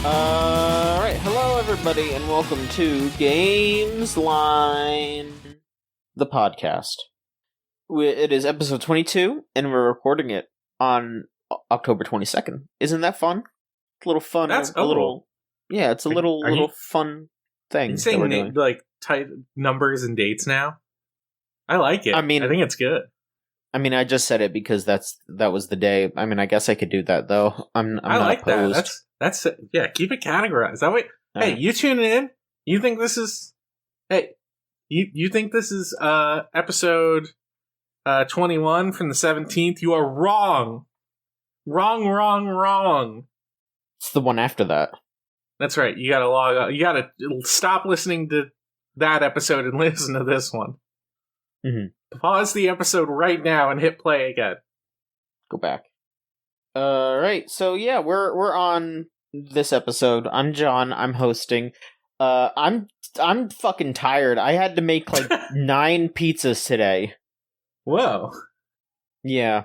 Alright, hello everybody, and welcome to Gamesline, the podcast. It is episode 22, and we're recording it on October 22nd. Isn't that fun? A little fun. That's a little. Yeah, it's a little fun thing. You're saying like tight numbers and dates now? I like it. I think it's good. I mean, I just said it because that was the day. I mean, I guess I could do that though. I'm I not like opposed. that. That's yeah. Keep it categorized. That way. Hey, you tune in. You think this is? Hey, you think this is episode 21 from the 17th? You are wrong. Wrong. It's the one after that. That's right. You gotta log out. You gotta stop listening to that episode and listen to this one. Mm-hmm. Pause the episode right now and hit play again. Go back. Right. So yeah, we're on this episode. I'm John. I'm hosting. I'm fucking tired. I had to make like 9 pizzas today. Whoa. Yeah.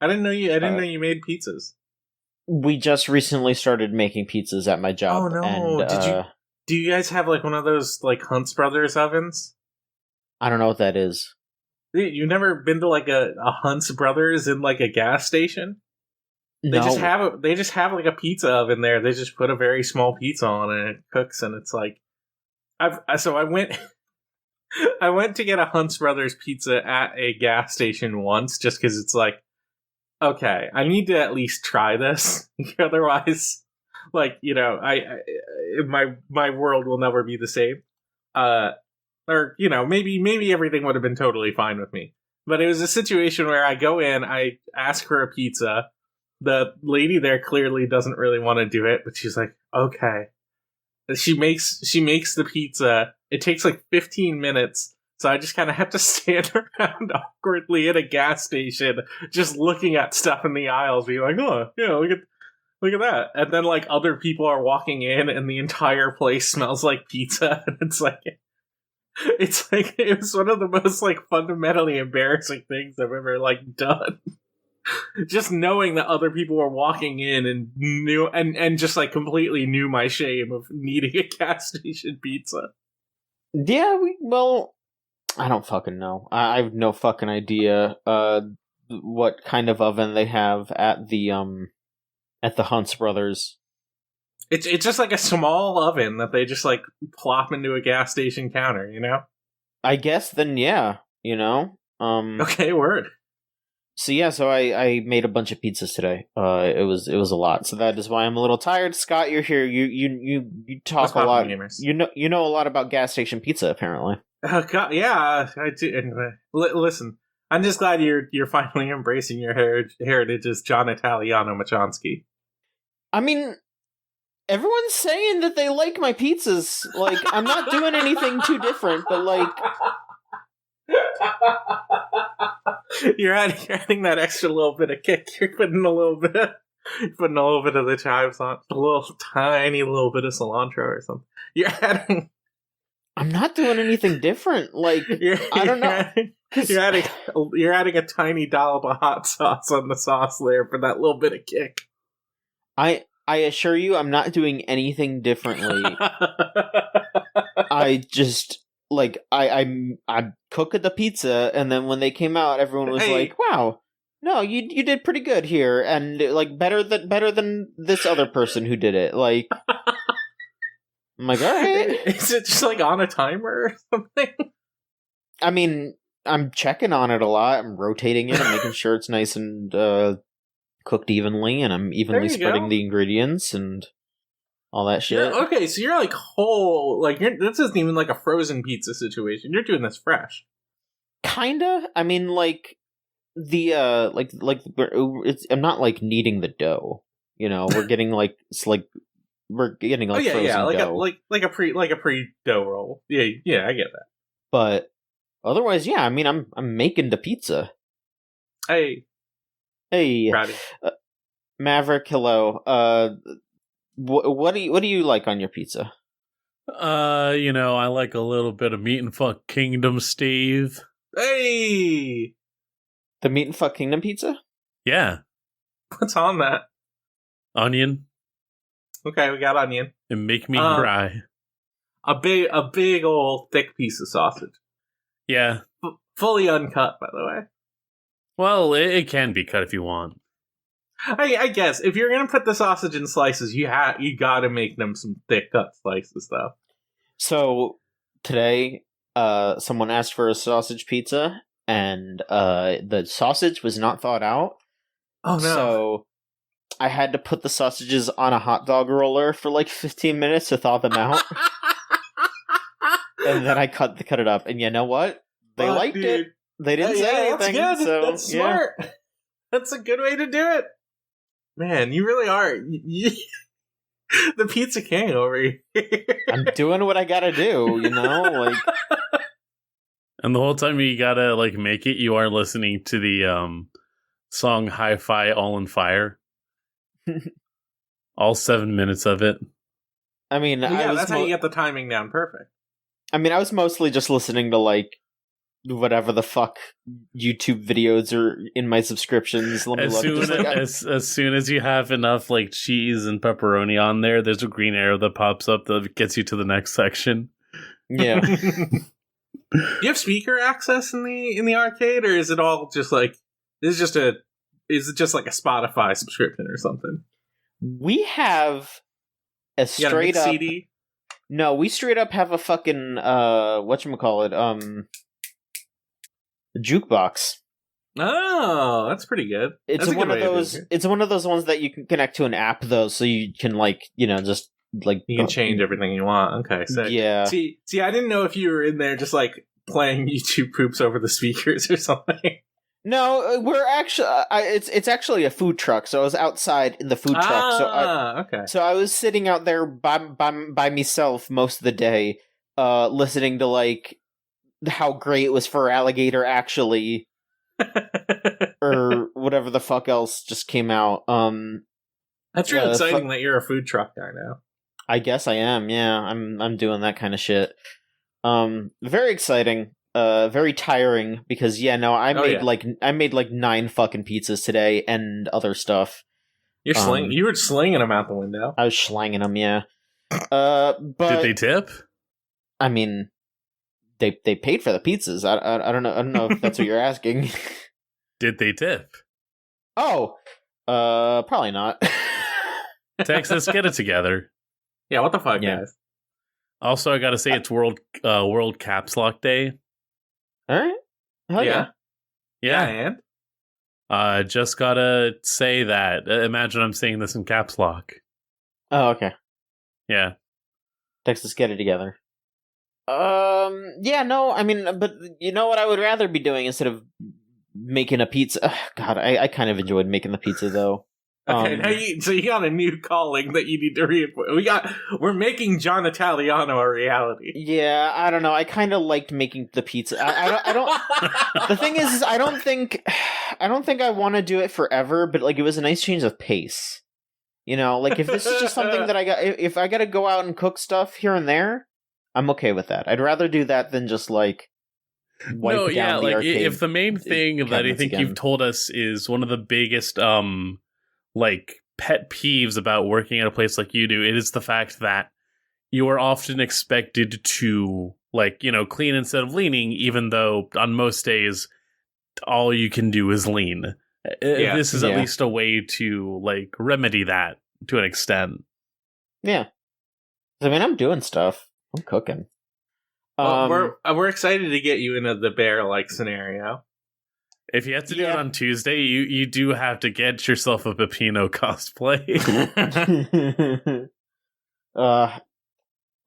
I didn't know you made pizzas. We just recently started making pizzas at my job. Oh no! And, do you guys have like one of those like Hunt's Brothers ovens? I don't know what that is. You've never been to like a Hunt's Brothers in like a gas station? No. They just have like a pizza oven there. They just put a very small pizza on it and it cooks, and it's like I went I went to get a Hunt's Brothers pizza at a gas station once just because it's like, okay, I need to at least try this. Otherwise, like, you know, my world will never be the same. Or, you know, maybe everything would have been totally fine with me. But it was a situation where I go in, I ask for a pizza. The lady there clearly doesn't really want to do it, but she's like, okay. She makes the pizza. It takes like 15 minutes. So I just kind of have to stand around awkwardly at a gas station, just looking at stuff in the aisles, being like, oh, yeah, look at that. And then like other people are walking in and the entire place smells like pizza. And it's like it was one of the most like fundamentally embarrassing things I've ever like done. Just knowing that other people were walking in and knew and just like completely knew my shame of needing a gas station pizza. Yeah, I don't fucking know. I have no fucking idea what kind of oven they have at the Hunt's Brothers. It's just like a small oven that they just like plop into a gas station counter, you know? I guess then yeah, you know? Okay, word. So yeah, I made a bunch of pizzas today. It was a lot. So that is why I'm a little tired. Scott, you're here. You talk a lot. Gamers. You know a lot about gas station pizza apparently. Oh God, yeah, I do. Anyway, listen, I'm just glad you're finally embracing your heritage as John Italiano Machonsky. I mean, everyone's saying that they like my pizzas. Like, I'm not doing anything too different, but like, you're adding that extra little bit of kick. You're putting a little bit of the chives on, a little tiny little bit of cilantro or something. You're adding. I'm not doing anything different. Like, I don't know. You're adding a tiny dollop of hot sauce on the sauce layer for that little bit of kick. I assure you, I'm not doing anything differently. I just like I cook the pizza, and then when they came out, everyone was like, "Wow, no, you did pretty good here," and like better than this other person who did it. Like. I'm like, all right. Is it just like on a timer or something? I mean, I'm checking on it a lot. I'm rotating it. I'm making sure it's nice and cooked evenly, and I'm evenly spreading the ingredients and all that shit. Yeah, okay, so you're like whole, like this isn't even like a frozen pizza situation. You're doing this fresh. Kinda. I mean, like the I'm not like kneading the dough. You know, we're getting like we're getting like frozen dough. like a pre dough roll. Yeah, I get that. But otherwise, yeah, I mean, I'm making the pizza. Hey, Maverick, hello. What do you like on your pizza? You know, I like a little bit of Meat and Fuck Kingdom, Steve. Hey, the Meat and Fuck Kingdom pizza. Yeah. What's on that? Onion. Okay, we got onion. And make me cry. A big old thick piece of sausage. Yeah. Fully uncut, by the way. Well, it can be cut if you want. I guess if you're gonna put the sausage in slices, you gotta make them some thick cut slices, though. So today, someone asked for a sausage pizza, and the sausage was not thawed out. Oh no! So I had to put the sausages on a hot dog roller for like 15 minutes to thaw them out, and then I cut it up. And you know what? They liked it. They didn't say anything. That's good. So, that's smart. Yeah. That's a good way to do it. Man, you really are the pizza king over here. I'm doing what I gotta do, like. And the whole time you gotta like make it, you are listening to the song "Hi-Fi All in Fire," all 7 minutes of it. I mean, that's how you get the timing down perfect. I mean, I was mostly just listening to like whatever the fuck YouTube videos are in my subscriptions. Let me look. As soon as you have enough like cheese and pepperoni on there, there's a green arrow that pops up that gets you to the next section. Yeah. Do you have speaker access in the arcade, or is it all just like is it just like a Spotify subscription or something? We have a straight up CD. No, we straight up have a fucking whatchamacallit, jukebox. Oh, that's pretty good. It's one of those. It's one of those ones that you can connect to an app though, so you can just like you can change everything you want. Okay, so yeah. See, I didn't know if you were in there just like playing YouTube poops over the speakers or something. No, we're actually. It's actually a food truck, so I was outside in the food truck. So I was sitting out there by myself most of the day, listening to like how great it was for alligator actually, or whatever the fuck else just came out. That's real exciting that you're a food truck guy now. I guess I am. Yeah, I'm doing that kind of shit. Very exciting. Very tiring because I made like 9 fucking pizzas today and other stuff. You were slinging them out the window. I was slanging them, yeah. But did they tip? I mean, they paid for the pizzas. I don't know if that's what you're asking. Did they tip? Oh, probably not. Texas, get it together. Yeah, what the fuck, guys? Also, I gotta say it's World Caps Lock Day. All right. Hell yeah. And? Just gotta say that. Imagine I'm saying this in caps lock. Oh, okay. Yeah. Texas, get it together. Yeah, no, I mean, but you know what I would rather be doing instead of making a pizza? God, I kind of enjoyed making the pizza, though. Okay, now you got a new calling that you need to reinforce. We're making John Italiano a reality. Yeah, I don't know. I kind of liked making the pizza. I don't. The thing is I don't think I want to do it forever. But like, it was a nice change of pace. Like if this is just something that if I got to go out and cook stuff here and there, I'm okay with that. I'd rather do that than just like. Wipe down the arcade if the main thing that I think you've told us is one of the biggest like pet peeves about working at a place like you do, it is the fact that you are often expected to clean instead of leaning, even though on most days all you can do is lean. This is at least a way to remedy that to an extent. Yeah. I mean, I'm doing stuff. I'm cooking. Well, we're excited to get you into the bear-like scenario. If you have to do it on Tuesday, you do have to get yourself a Peppino cosplay.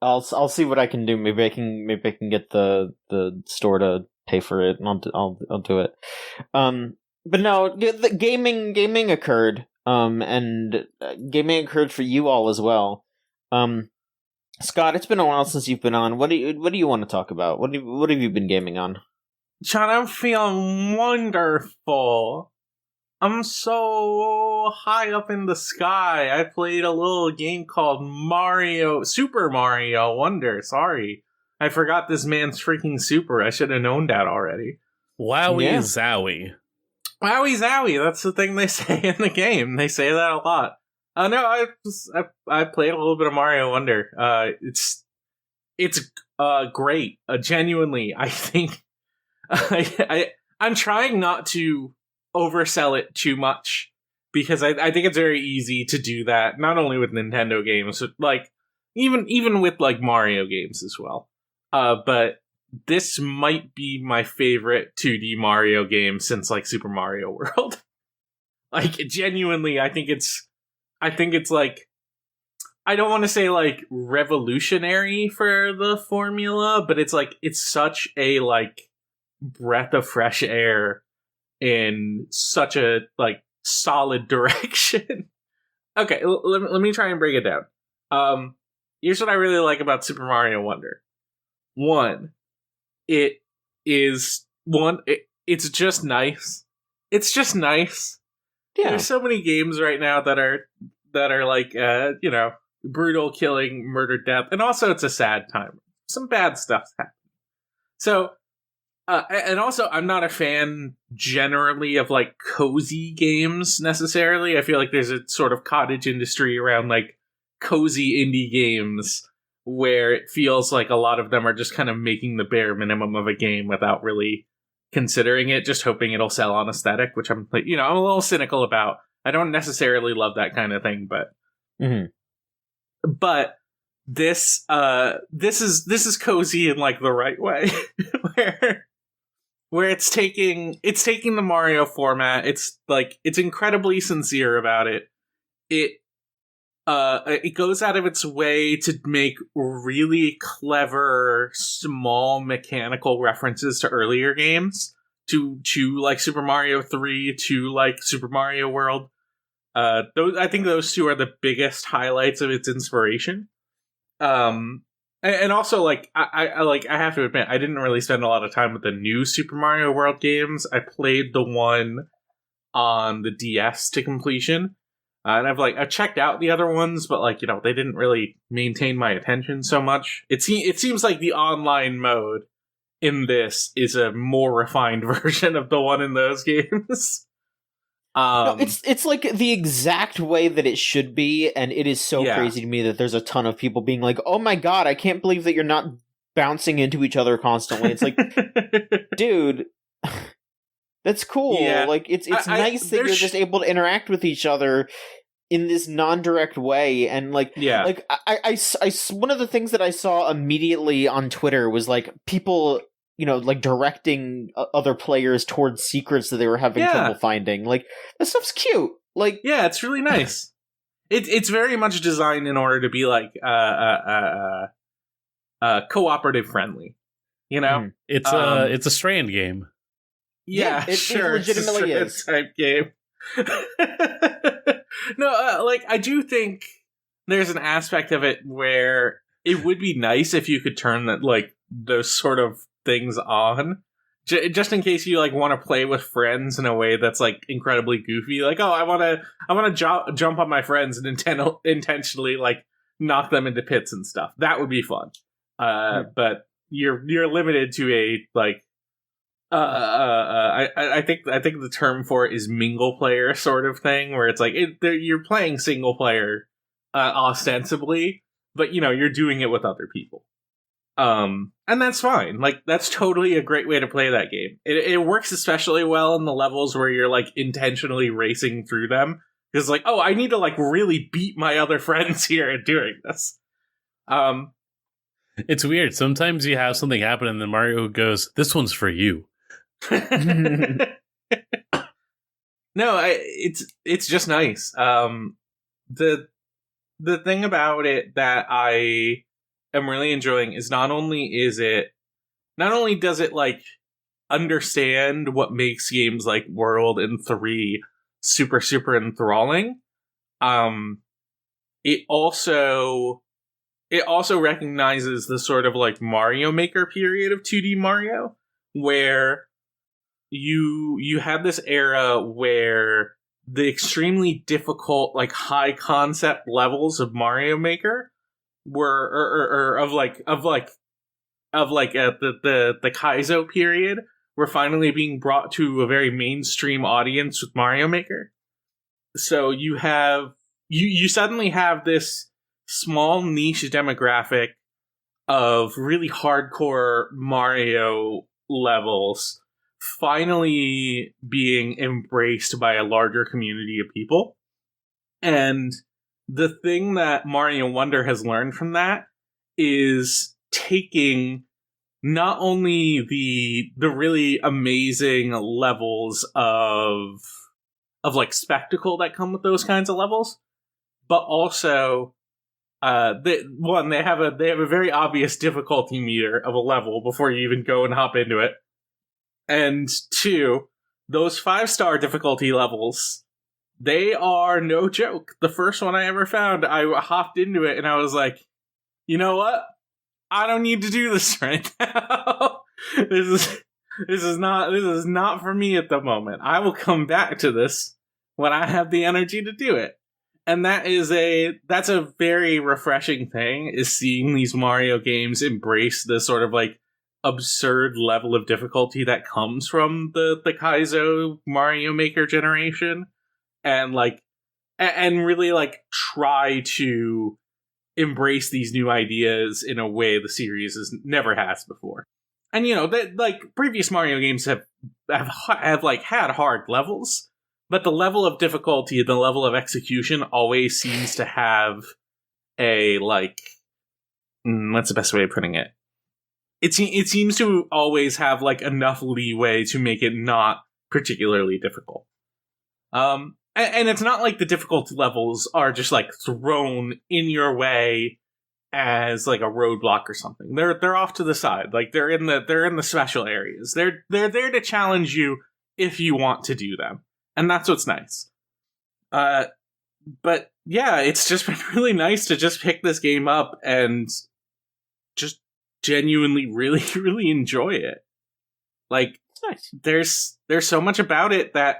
I'll see what I can do. Maybe I can get the store to pay for it, and I'll do it. But no, the gaming occurred. And gaming occurred for you all as well. Scott, it's been a while since you've been on. What do you want to talk about? What have you been gaming on? John, I'm feeling wonderful. I'm so high up in the sky. I played a little game called Super Mario Wonder. Sorry. I forgot this man's freaking super. I should have known that already. Wowie zowie. Wowie zowie. That's the thing they say in the game. They say that a lot. No, I played a little bit of Mario Wonder. It's great. Genuinely, I think I'm trying not to oversell it too much because I think it's very easy to do that. Not only with Nintendo games, but like even with like Mario games as well. But this might be my favorite 2D Mario game since like Super Mario World. Like genuinely, I think it's like, I don't want to say like revolutionary for the formula, but it's like it's such a like breath of fresh air in such a like solid direction. Okay, let me try and break it down. Here's what I really like about Super Mario Wonder. It's just nice. It's just nice. Yeah. There's so many games right now that are like brutal killing, murder, death, and also it's a sad time. Some bad stuff's happening. So and also I'm not a fan generally of like cozy games necessarily. I feel like there's a sort of cottage industry around like cozy indie games where it feels like a lot of them are just kind of making the bare minimum of a game without really considering it, just hoping it'll sell on aesthetic, which I'm a little cynical about. I don't necessarily love that kind of thing, but but this is cozy in like the right way, where it's taking the Mario format. It's like it's incredibly sincere about it. It goes out of its way to make really clever, small mechanical references to earlier games, to like Super Mario 3, to like Super Mario World. I think those two are the biggest highlights of its inspiration. And also like I have to admit, I didn't really spend a lot of time with the new Super Mario World games. I played the one on the DS to completion. And I've checked out the other ones, but like, they didn't really maintain my attention so much. It seems like the online mode in this is a more refined version of the one in those games. No, it's like the exact way that it should be, and it is so crazy to me that there's a ton of people being like, "Oh my god, I can't believe that you're not bouncing into each other constantly." It's like, dude, that's cool. Yeah. Like it's nice that you're just able to interact with each other in this non-direct way, and like I one of the things that I saw immediately on Twitter was like people like directing other players towards secrets that they were having trouble finding. Like, that stuff's cute. Like, yeah, it's really nice. It's very much designed in order to be like cooperative friendly. It's a Strand game. Yeah, it legitimately is type game. No, like I do think there's an aspect of it where it would be nice if you could turn that like those sort of things on, just in case you like want to play with friends in a way that's like incredibly goofy. Like, oh, I want to jump on my friends and intentionally like knock them into pits and stuff. That would be fun. But you're limited to a like. I think the term for it is mingle player sort of thing, where it's like you're playing single player ostensibly, but you're doing it with other people. And that's fine. Like, that's totally a great way to play that game. It works especially well in the levels where you're like intentionally racing through them, because like, oh, I need to like really beat my other friends here at doing this. It's weird. Sometimes you have something happen and then Mario goes, "This one's for you." No, it's just nice. The thing about it that I am really enjoying is not only does it like understand what makes games like World and 3 super enthralling, it also recognizes the sort of like Mario Maker period of 2D Mario, where you had this era where the extremely difficult, like high concept levels of Mario Maker were the Kaizo period were finally being brought to a very mainstream audience with Mario Maker. So you have you suddenly have this small niche demographic of really hardcore Mario levels finally being embraced by a larger community of people. And the thing that Mario Wonder has learned from that is taking not only the really amazing levels of like spectacle that come with those kinds of levels, but also they have a very obvious difficulty meter of a level before you even go and hop into it. And 2, those 5-star difficulty levels, they are no joke. The first one I ever found, I hopped into it and I was like, you know what? I don't need to do this right now. This is not for me at the moment. I will come back to this when I have the energy to do it. And that's a very refreshing thing, is seeing these Mario games embrace this sort of like absurd level of difficulty that comes from the Kaizo Mario Maker generation, and really like try to embrace these new ideas in a way the series never has before. And that like previous Mario games have like had hard levels, but the level of difficulty and the level of execution always seems to have a like what's the best way of putting it? It seems to always have like enough leeway to make it not particularly difficult. And it's not like the difficulty levels are just like thrown in your way as like a roadblock or something. They're off to the side. Like they're in the special areas. They're there to challenge you if you want to do them. And that's what's nice. But yeah, it's just been really nice to just pick this game up and just genuinely really, really enjoy it. Like, nice. There's so much about it that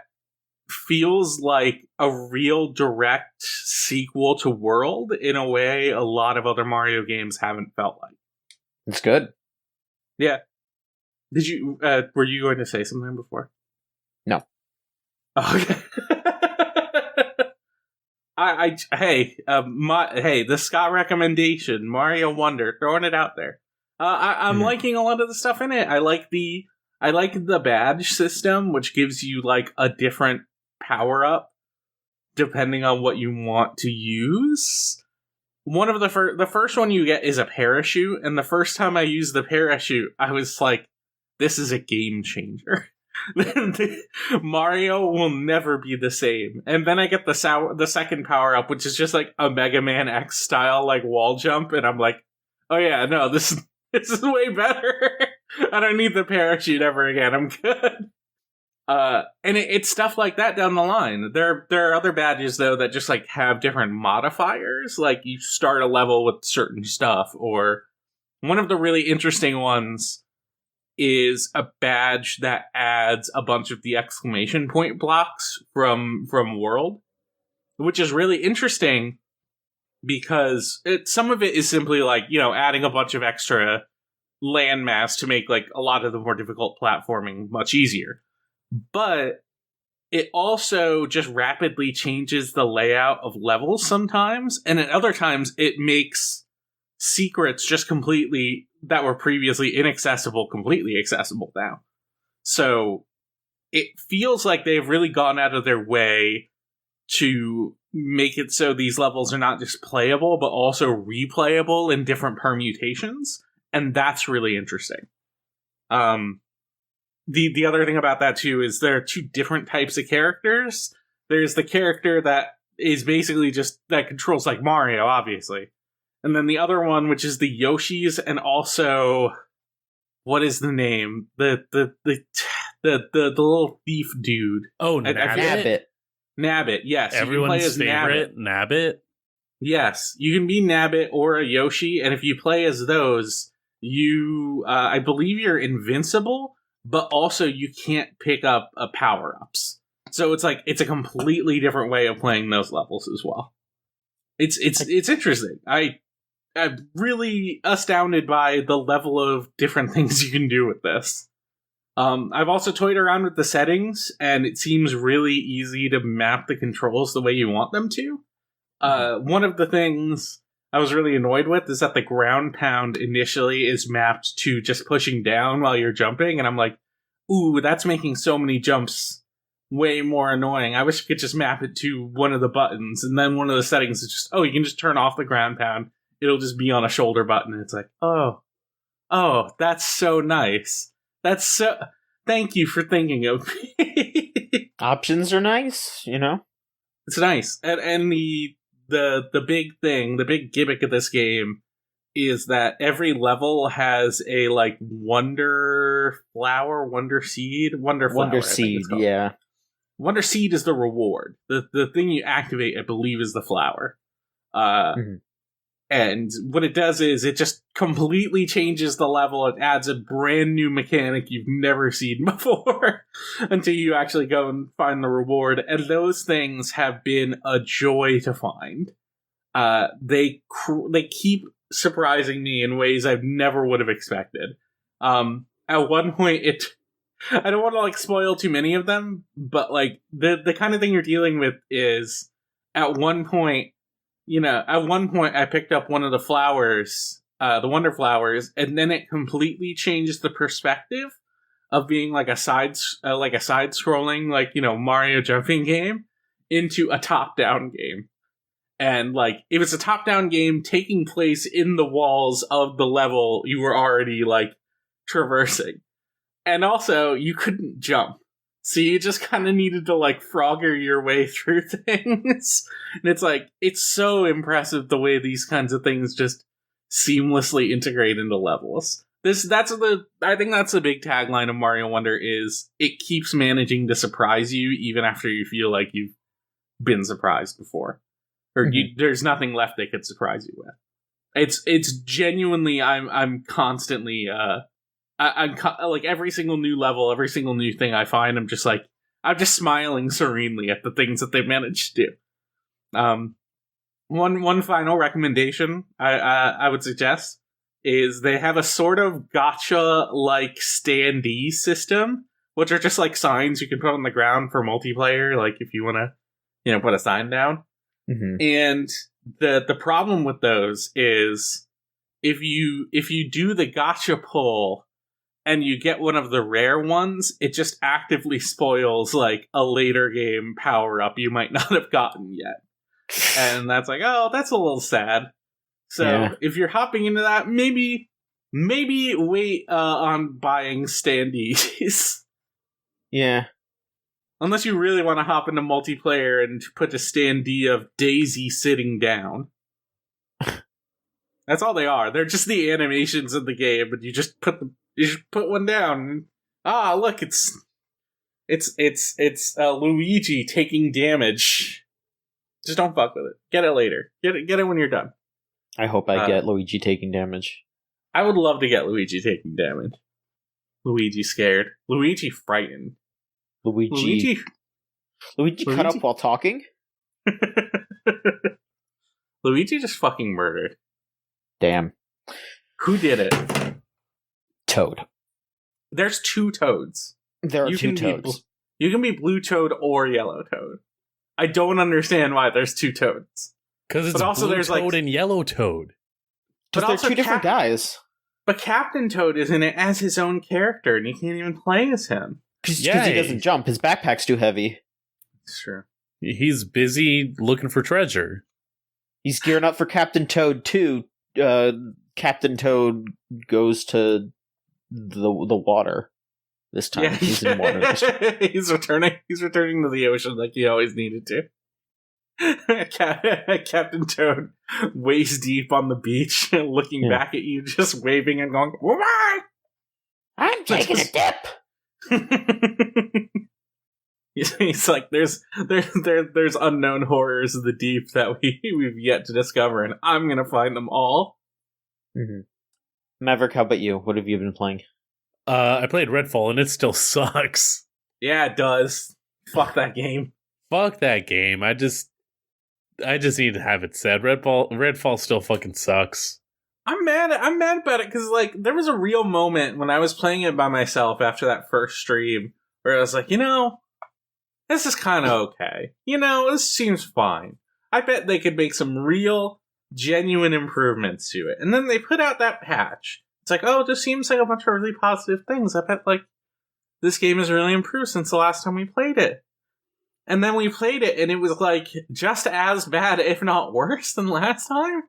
feels like a real direct sequel to World in a way a lot of other Mario games haven't felt like. It's good. Yeah. Did you were you going to say something before? No. Okay. The Scott recommendation, Mario Wonder, throwing it out there. I'm liking a lot of the stuff in it. I like the badge system, which gives you like a different power up depending on what you want to use. One of the first one you get is a parachute, and the first time I used the parachute, I was like, "This is a game changer." Mario will never be the same. And then I get the second power up, which is just like a Mega Man X style like wall jump, and I'm like, "Oh yeah, no, this is way better. I don't need the parachute ever again. I'm good." And it's stuff like that down the line. There are other badges though that just like have different modifiers. Like you start a level with certain stuff, or one of the really interesting ones is a badge that adds a bunch of the exclamation point blocks from World, which is really interesting because some of it is simply like, adding a bunch of extra landmass to make like a lot of the more difficult platforming much easier. But it also just rapidly changes the layout of levels sometimes, and at other times it makes secrets just completely that were previously inaccessible completely accessible now. So it feels like they've really gone out of their way to make it so these levels are not just playable but also replayable in different permutations, and that's really interesting. The other thing about that too is there are two different types of characters. There's the character that is basically just that controls like Mario, obviously. And then the other one, which is the Yoshis, and also, what is the name? The little thief dude. Oh, Nabbit. Nabbit, yes. Everyone's favorite, Nabbit. Yes, you can be Nabbit or a Yoshi, and if you play as those, you, I believe you're invincible, but also you can't pick up power-ups. So it's like, it's a completely different way of playing those levels as well. It's interesting. I'm really astounded by the level of different things you can do with this. I've also toyed around with the settings, and it seems really easy to map the controls the way you want them to. One of the things I was really annoyed with is that the ground pound initially is mapped to just pushing down while you're jumping, and I'm like, ooh, that's making so many jumps way more annoying. I wish I could just map it to one of the buttons, and then one of the settings is just, you can just turn off the ground pound. It'll just be on a shoulder button. And it's like, oh, that's so nice. Thank you for thinking of me. Options are nice, It's nice. And the big thing, the big gimmick of this game is that every level has a, wonder flower, wonder seed, wonder flower. Wonder seed, yeah. Wonder seed is the reward. The thing you activate, I believe, is the flower. And what it does is it just completely changes the level. It adds a brand new mechanic you've never seen before until you actually go and find the reward. And those things have been a joy to find. They keep surprising me in ways I never would have expected. At one point, I don't want to spoil too many of them, but the kind of thing you're dealing with is at one point I picked up one of the flowers, the wonder flowers, and then it completely changed the perspective of being a side scrolling, Mario jumping game into a top-down game. And it was a top-down game taking place in the walls of the level you were already traversing. And also, you couldn't jump. So you just kind of needed to Frogger your way through things. And it's so impressive the way these kinds of things just seamlessly integrate into levels. I think that's the big tagline of Mario Wonder is it keeps managing to surprise you even after you feel like you've been surprised before. Or there's nothing left they could surprise you with. It's genuinely, I'm constantly, I'm every single new level, every single new thing I find, I'm just smiling serenely at the things that they've managed to do. One final recommendation I would suggest is they have a sort of gacha standee system, which are just signs you can put on the ground for multiplayer, if you want to, put a sign down. And the problem with those is if you do the gacha pull and you get one of the rare ones, it just actively spoils a later game power up you might not have gotten yet. And that's that's a little sad. So if you're hopping into that, maybe wait on buying standees. Yeah. Unless you really want to hop into multiplayer and put a standee of Daisy sitting down. That's all they are. They're just the animations in the game, but you just put one down. Look, it's Luigi taking damage. Just don't fuck with it. Get it later. Get it when you're done. I hope I get Luigi taking damage. I would love to get Luigi taking damage. Luigi scared. Luigi frightened. Luigi cut up while talking? Luigi just fucking murdered. Damn. Who did it? Toad. There's two Toads. There are two Toads. You can be Blue Toad or Yellow Toad. I don't understand why there's two Toads. Because it's Blue Toad and Yellow Toad. But they're two different guys. But Captain Toad is in it as his own character, and you can't even play as him. Because he doesn't jump. His backpack's too heavy. Sure. He's busy looking for treasure. He's gearing up for Captain Toad 2. Captain Toad goes to the water this time. Yeah, he's in water this time. He's returning to the ocean like he always needed to. Captain Toad waist deep on the beach, looking back at you, just waving and going, "Why? I'm taking a dip." He's like, there's unknown horrors of the deep that we've yet to discover, and I'm gonna find them all. Maverick, how about you? What have you been playing? I played Redfall, and it still sucks. Yeah, it does. Fuck that game. Fuck that game. I just need to have it said. Redfall still fucking sucks. I'm mad about it because there was a real moment when I was playing it by myself after that first stream where I was like, this is kind of okay. This seems fine. I bet they could make some real, genuine improvements to it. And then they put out that patch. It's like, oh, it just seems like a bunch of really positive things. I bet, like, this game has really improved since the last time we played it. And then we played it, and it was, like, just as bad, if not worse, than last time?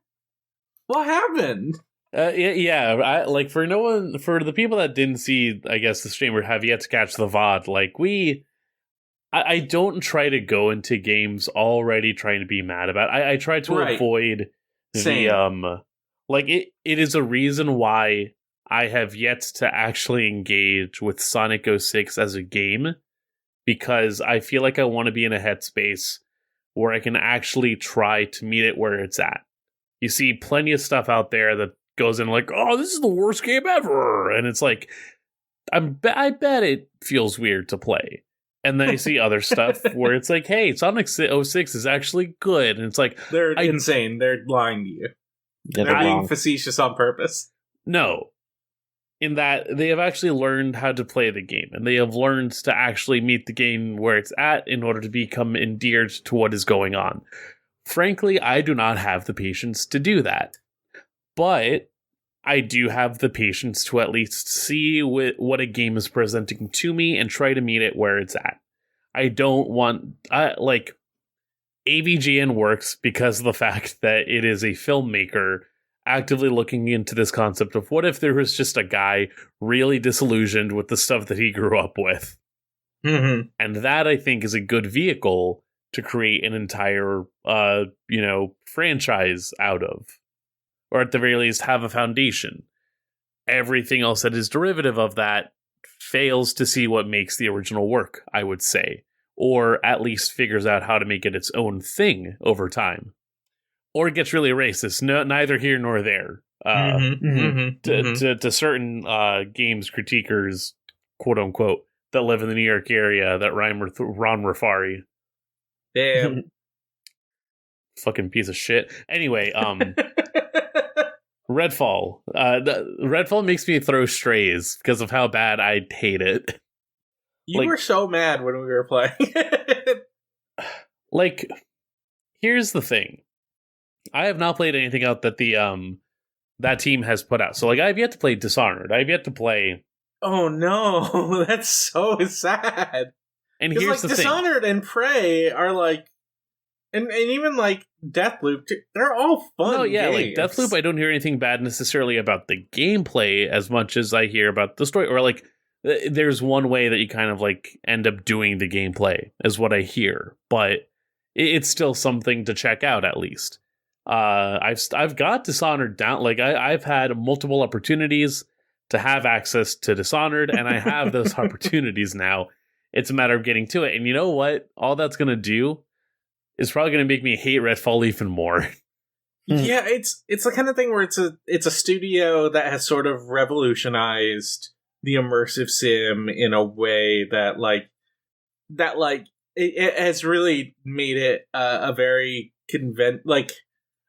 What happened? Yeah. For the people that didn't see, I guess, the stream or have yet to catch the VOD, like, I don't try to go into games already trying to be mad about it. I try to avoid the, it is a reason why I have yet to actually engage with Sonic 06 as a game, because I feel like I want to be in a headspace where I can actually try to meet it where it's at. You see plenty of stuff out there that goes in like, oh, this is the worst game ever. And it's like, I bet it feels weird to play. And then you see other stuff where it's like, hey, Sonic 06 is actually good. And it's like... They're insane. They're lying to you. They're being facetious on purpose. No. In that they have actually learned how to play the game. And they have learned to actually meet the game where it's at in order to become endeared to what is going on. Frankly, I do not have the patience to do that. But I do have the patience to at least see what a game is presenting to me and try to meet it where it's at. I don't want... AVGN works because of the fact that it is a filmmaker actively looking into this concept of what if there was just a guy really disillusioned with the stuff that he grew up with. Mm-hmm. And that, I think, is a good vehicle to create an entire, franchise out of. Or at the very least, have a foundation. Everything else that is derivative of that fails to see what makes the original work, I would say. Or at least figures out how to make it its own thing over time. Or it gets really racist, neither here nor there. To certain games critiquers, quote-unquote, that live in the New York area that rhyme with Ron Rafari. Damn. Fucking piece of shit. Anyway, Redfall. Redfall makes me throw strays because of how bad I hate it. You were so mad when we were playing. Here's the thing. I have not played anything out that that team has put out. So, I have yet to play Dishonored. I have yet to play... Oh, no. That's so sad. And here's the thing. Dishonored and Prey are, And even, Deathloop, they're all fun games. Deathloop, I don't hear anything bad necessarily about the gameplay as much as I hear about the story. Or, there's one way that you kind of, end up doing the gameplay, is what I hear. But it's still something to check out, at least. I've got Dishonored down. I've had multiple opportunities to have access to Dishonored, and I have those opportunities now. It's a matter of getting to it. And you know what? All that's going to do is probably going to make me hate Redfall even more. Yeah, it's the kind of thing where it's a studio that has sort of revolutionized the immersive sim in a way that it has really made it a very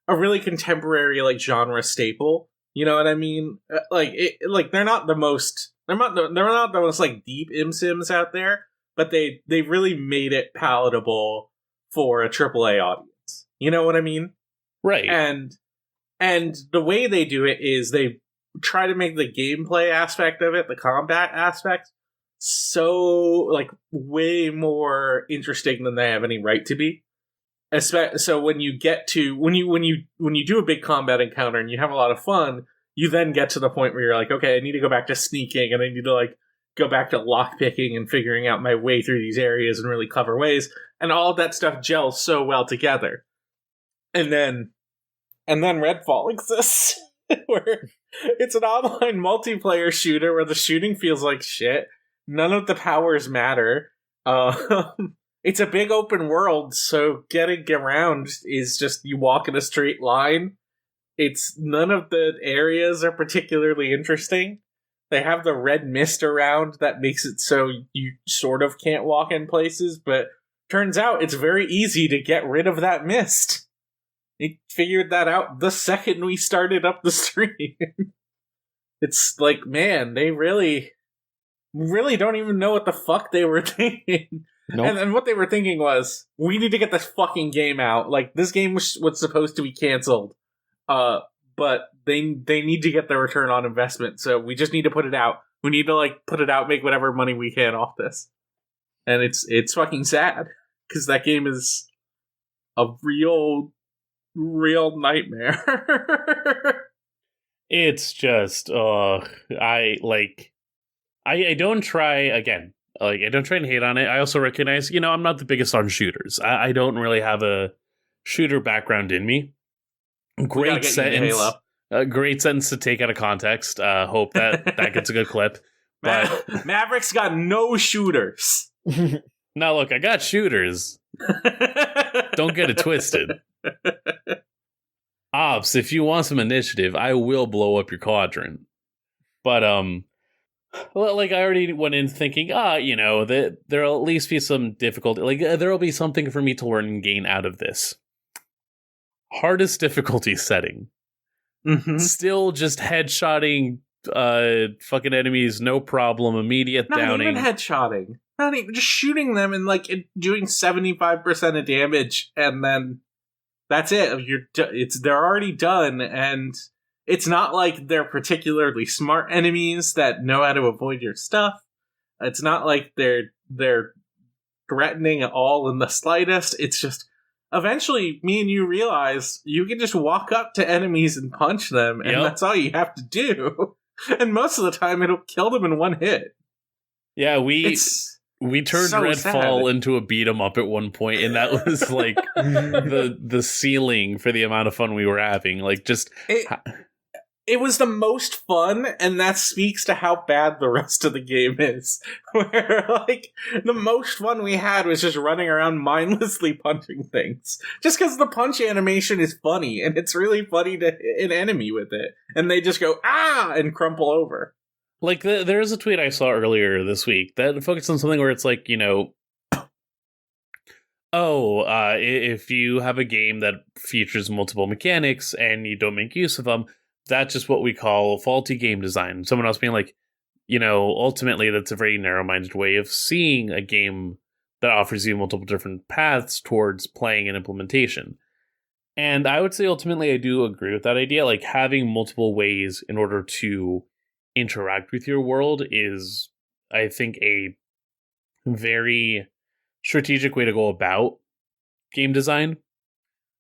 a really contemporary genre staple. You know what I mean? They're not the most deep im-sims out there, but they really made it palatable for a AAA audience. You know what I mean? Right. And the way they do it is they try to make the gameplay aspect of it, the combat aspect, so way more interesting than they have any right to be. So when you get to when you do a big combat encounter and you have a lot of fun, you then get to the point where you're like, okay, I need to go back to sneaking, and I need to go back to lockpicking and figuring out my way through these areas in really clever ways, and all of that stuff gels so well together. And then Redfall exists, where it's an online multiplayer shooter where the shooting feels like shit. None of the powers matter. It's a big open world, so getting around is just you walk in a straight line. It's none of the areas are particularly interesting. They have the red mist around that makes it so you sort of can't walk in places, but turns out it's very easy to get rid of that mist. We figured that out the second we started up the stream. It's man, they really don't even know what the fuck they were thinking. Nope. And what they were thinking was, we need to get this fucking game out. Like, this game was supposed to be canceled. But they need to get their return on investment, so we just need to put it out. We need to, like, put it out, make whatever money we can off this. And it's fucking sad, because that game is a real nightmare. It's just, I don't try, again, like, I don't try and hate on it. I also recognize, I'm not the biggest on shooters. I don't really have a shooter background in me. Great sentence. Great sentence to take out of context. Hope that gets a good clip. But Maverick's got no shooters. Now, look, I got shooters. Don't get it twisted. Ops, if you want some initiative, I will blow up your quadrant. But, like, I already went in thinking, that there'll at least be some difficulty. Like, there'll be something for me to learn and gain out of this. Hardest difficulty setting. Mm-hmm. Still just headshotting fucking enemies, no problem, immediate downing. Not even headshotting. Not even just shooting them and, like, doing 75% of damage, and then that's it. They're already done, and it's not like they're particularly smart enemies that know how to avoid your stuff. It's not like they're threatening at all in the slightest. It's just, eventually, me and you realize you can just walk up to enemies and punch them, and that's all you have to do. And most of the time, it'll kill them in one hit. Yeah, we turned so Redfall sad. into a beat 'em up at one point, and that was like the ceiling for the amount of fun we were having. Like, just it was the most fun, and that speaks to how bad the rest of the game is. Where, like, the most fun we had was just running around mindlessly punching things. Just because the punch animation is funny, and it's really funny to hit an enemy with it. And they just go, ah, and crumple over. like there's a tweet I saw earlier this week that focused on something where it's like, if you have a game that features multiple mechanics and you don't make use of them, that's just what we call faulty game design. Someone else being like, ultimately that's a very narrow-minded way of seeing a game that offers you multiple different paths towards playing and implementation. And I would say ultimately I do agree with that idea. Like, having multiple ways in order to interact with your world is, I think, a very strategic way to go about game design.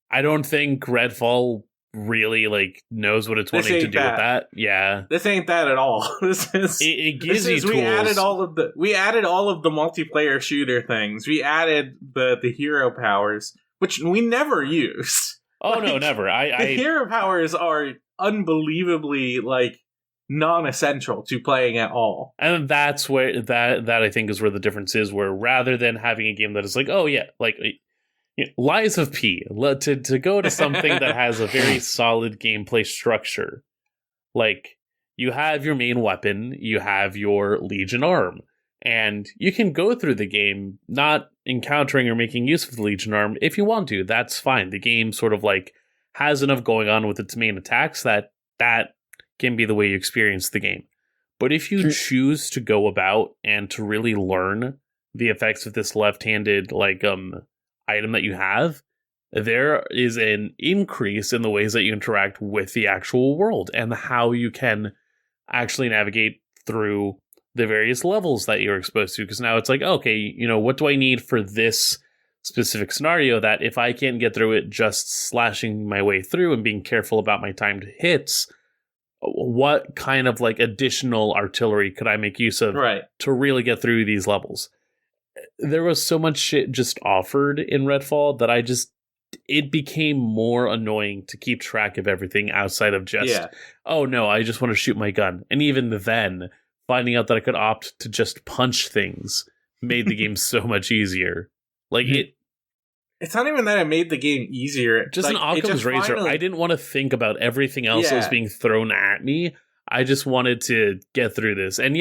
I don't think Redfall really, like, knows what it's wanting to do with that. Yeah, this ain't that at all. It gives you tools. We added all of the multiplayer shooter things. We added the hero powers, which we never used. Oh, no, never. The hero powers are unbelievably, like, non-essential to playing at all. And that's where that I think is where the difference is, where rather than having a game that is like, oh yeah, like Lies of P, to go to something that has a very solid gameplay structure. Like, you have your main weapon, you have your Legion arm, and you can go through the game not encountering or making use of the Legion arm if you want to. That's fine. The game sort of, like, has enough going on with its main attacks that can be the way you experience the game. But if you choose to go about and to really learn the effects of this left-handed, like, item that you have, there is an increase in the ways that you interact with the actual world and how you can actually navigate through the various levels that you're exposed to. Because now it's like, okay, what do I need for this specific scenario that if I can't get through it just slashing my way through and being careful about my timed hits, what kind of, like, additional artillery could I make use of to really get through these levels? There was so much shit just offered in Redfall that it became more annoying to keep track of everything outside of just, oh no, I just want to shoot my gun. And even then, finding out that I could opt to just punch things made the game so much easier. Like, it's not even that it made the game easier. Just like, an Occam's razor. I didn't want to think about everything else that was being thrown at me. I just wanted to get through this. And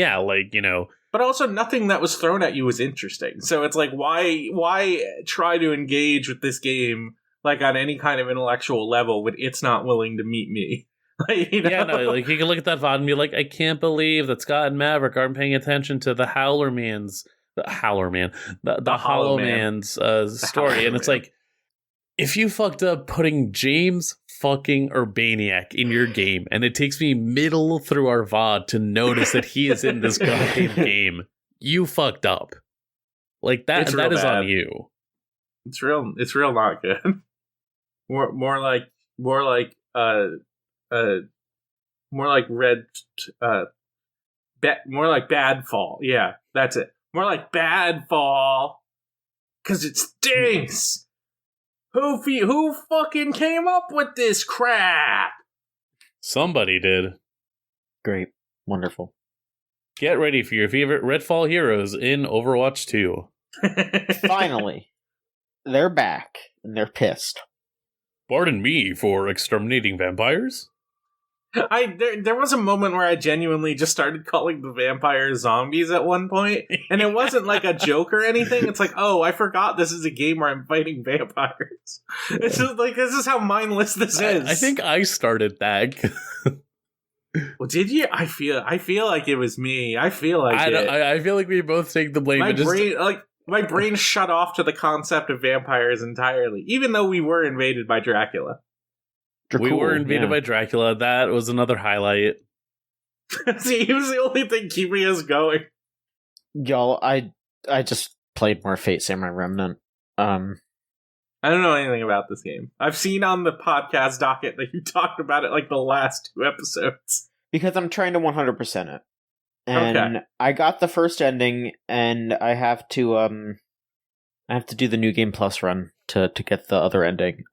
but also nothing that was thrown at you was interesting. So it's like, why try to engage with this game, like, on any kind of intellectual level when it's not willing to meet me? Like, Yeah, no, like, you can look at that VOD and be like, I can't believe that Scott and Maverick aren't paying attention to the Howler Mans. Hollow Man, the Hollow Man's story, and it's like, if you fucked up putting James fucking Urbaniak in your game, and it takes me middle through our VOD to notice that he is in this goddamn game, you fucked up. Like that is on you. It's real not good. More like bad fall. Yeah, that's it. More like bad fall. 'Cause it stinks. Who fucking came up with this crap? Somebody did. Great. Wonderful. Get ready for your favorite Redfall heroes in Overwatch 2. Finally. They're back, and they're pissed. Pardon me for exterminating vampires? There was a moment where I genuinely just started calling the vampires zombies at one point, and it wasn't like a joke or anything. It's like, oh, I forgot this is a game where I'm fighting vampires. It's just like, this is how mindless this is. I think I started that. Well, did you? I feel like it was me. I feel like I feel like we both take the blame. My brain shut off to the concept of vampires entirely, even though we were invaded by Dracula. We were invaded by Dracula. That was another highlight. See, he was the only thing keeping us going. Y'all, I just played more Fate Samurai Remnant. I don't know anything about this game. I've seen on the podcast docket that you talked about it like the last 2 episodes. Because I'm trying to 100% it. And okay. I got the first ending, and I have to do the New Game Plus run to get the other ending.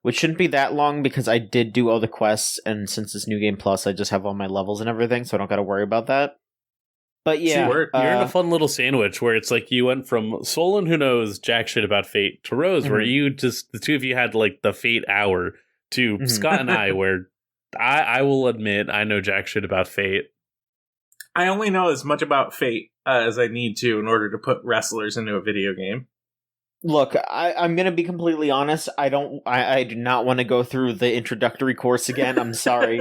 Which shouldn't be that long because I did do all the quests, and since it's New Game Plus, I just have all my levels and everything, so I don't gotta worry about that. But yeah, you're in a fun little sandwich where it's like you went from Solon, who knows jack shit about Fate, to Rose, where you just, the two of you had like the Fate hour, to Scott and I, where I will admit I know jack shit about Fate. I only know as much about Fate as I need to in order to put wrestlers into a video game. Look, I'm going to be completely honest. I do not want to go through the introductory course again. I'm sorry.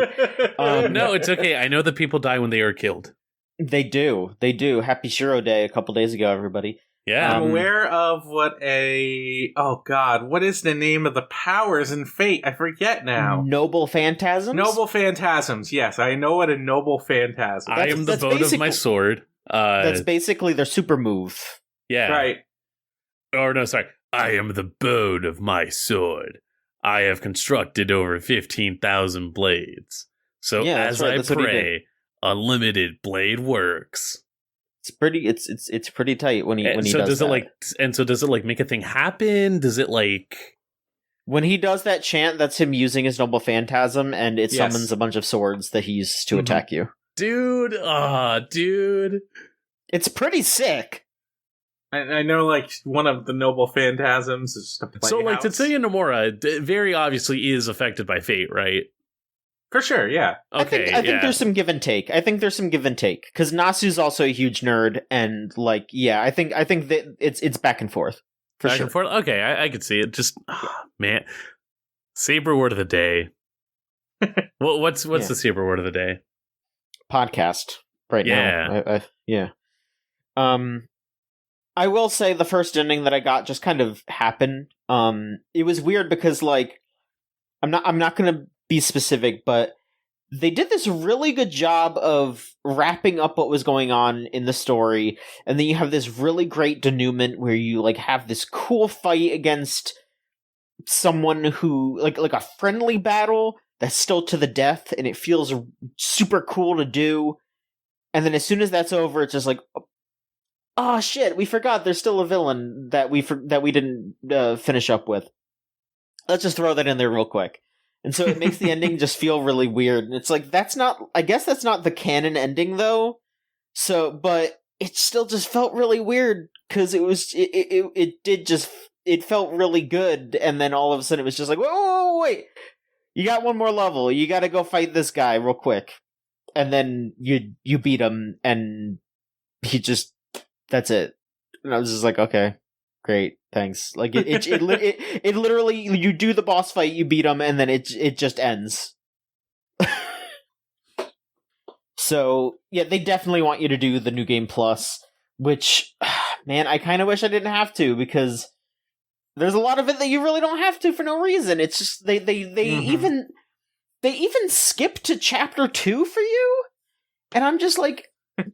No, it's okay. I know that people die when they are killed. They do. Happy Shiro Day a couple days ago, everybody. Yeah. I'm aware of what is the name of the powers in Fate? I forget now. Noble Phantasms? Noble Phantasms, yes. I know what a Noble Phantasm is. I am the bone of my sword. That's basically their super move. Yeah. Right. Or no, sorry. I am the bone of my sword. I have constructed over 15,000 blades. So as I pray, unlimited blade works. It's pretty tight when he does that. Does it make a thing happen? Does it like when he does that chant? That's him using his Noble Phantasm, and it summons a bunch of swords that he uses to attack you. Dude, it's pretty sick. I know, like, one of the Noble Phantasms is just a playhouse. So, like, Tetsuya Nomura very obviously is affected by Fate, right? For sure, yeah. Okay, I think there's some give and take. Because Nasu's also a huge nerd, and, like, yeah, I think that it's back and forth. Back and forth? Okay, I could see it. Just, man. Saber word of the day. What's the Saber word of the day? Podcast right now. Yeah. I will say the first ending that I got just kind of happened. It was weird because, like, I'm not going to be specific, but they did this really good job of wrapping up what was going on in the story, and then you have this really great denouement where you, like, have this cool fight against someone who, like a friendly battle that's still to the death, and it feels super cool to do. And then as soon as that's over, it's just like, oh shit, we forgot there's still a villain that we didn't finish up with. Let's just throw that in there real quick. And so it makes the ending just feel really weird. And it's like, I guess that's not the canon ending though. So, but it still just felt really weird because it felt really good. And then all of a sudden it was just like, whoa, wait, you got one more level. You got to go fight this guy real quick. And then you beat him and he just, that's it. And I was just like, okay, great, thanks. Like it literally, you do the boss fight, you beat him, and then it just ends. So yeah, they definitely want you to do the New Game Plus. which, man, I kind of wish I didn't have to, because there's a lot of it that you really don't have to for no reason. It's just they even skip to chapter 2 for you, and I'm just like,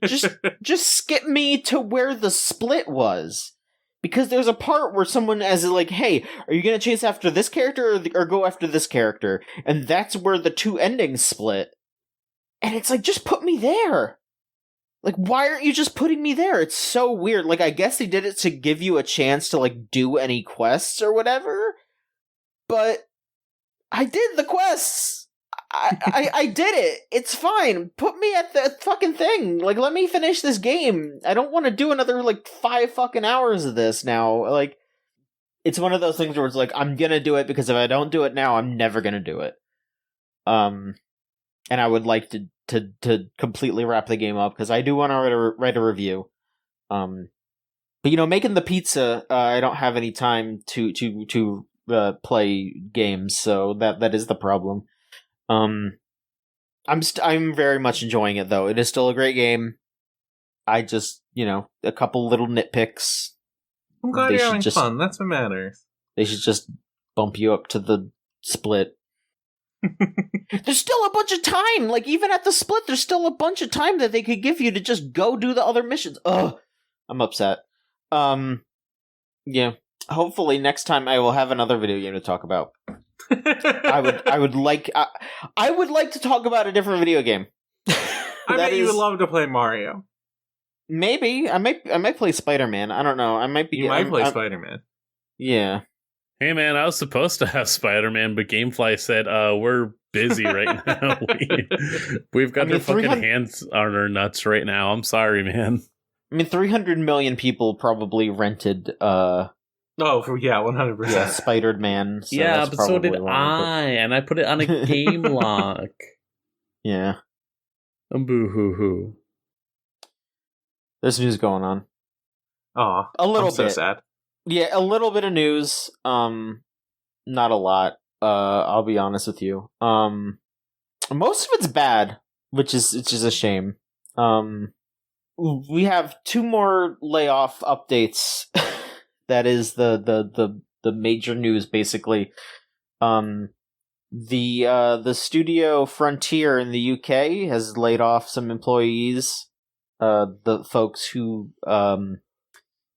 just skip me to where the split was, because there's a part where someone is like, hey, are you gonna chase after this character or go after this character, and that's where the two endings split, and it's like, just put me there. Like, why aren't you just putting me there? It's so weird. Like, I guess they did it to give you a chance to, like, do any quests or whatever. But I did the quests. I did it. It's fine. Put me at the fucking thing. Like, let me finish this game. I don't want to do another, like, 5 fucking hours of this now. Like, it's one of those things where it's like, I'm gonna do it, because if I don't do it now, I'm never gonna do it. And I would like to completely wrap the game up, because I do want to write a review. But making the pizza, I don't have any time to play games, so that is the problem. I'm very much enjoying it, though. It is still a great game. I just, a couple little nitpicks. I'm glad you're having fun. That's what matters. They should just bump you up to the split. There's still a bunch of time. Like, even at the split, there's still a bunch of time that they could give you to just go do the other missions. Ugh, I'm upset. Yeah. Hopefully next time I will have another video game to talk about. I would like to talk about a different video game. I bet you would love to play Mario. Maybe I might play Spider-Man. I don't know. I might be. You might play Spider-Man. Yeah. Hey man, I was supposed to have Spider-Man, but Gamefly said, we're busy right now. We've got their fucking hands on our nuts right now. I'm sorry, man. 300 million people probably rented, 100%. Yeah, Spider-Man. So yeah, but so did I, and I put it on a game lock. Yeah. Boo-hoo-hoo. There's news going on. Aw, a little bit. So sad. Yeah, a little bit of news. Not a lot. I'll be honest with you. Most of it's bad, which is a shame. We have 2 more layoff updates. That is the major news, basically. The studio Frontier in the UK has laid off some employees. The folks who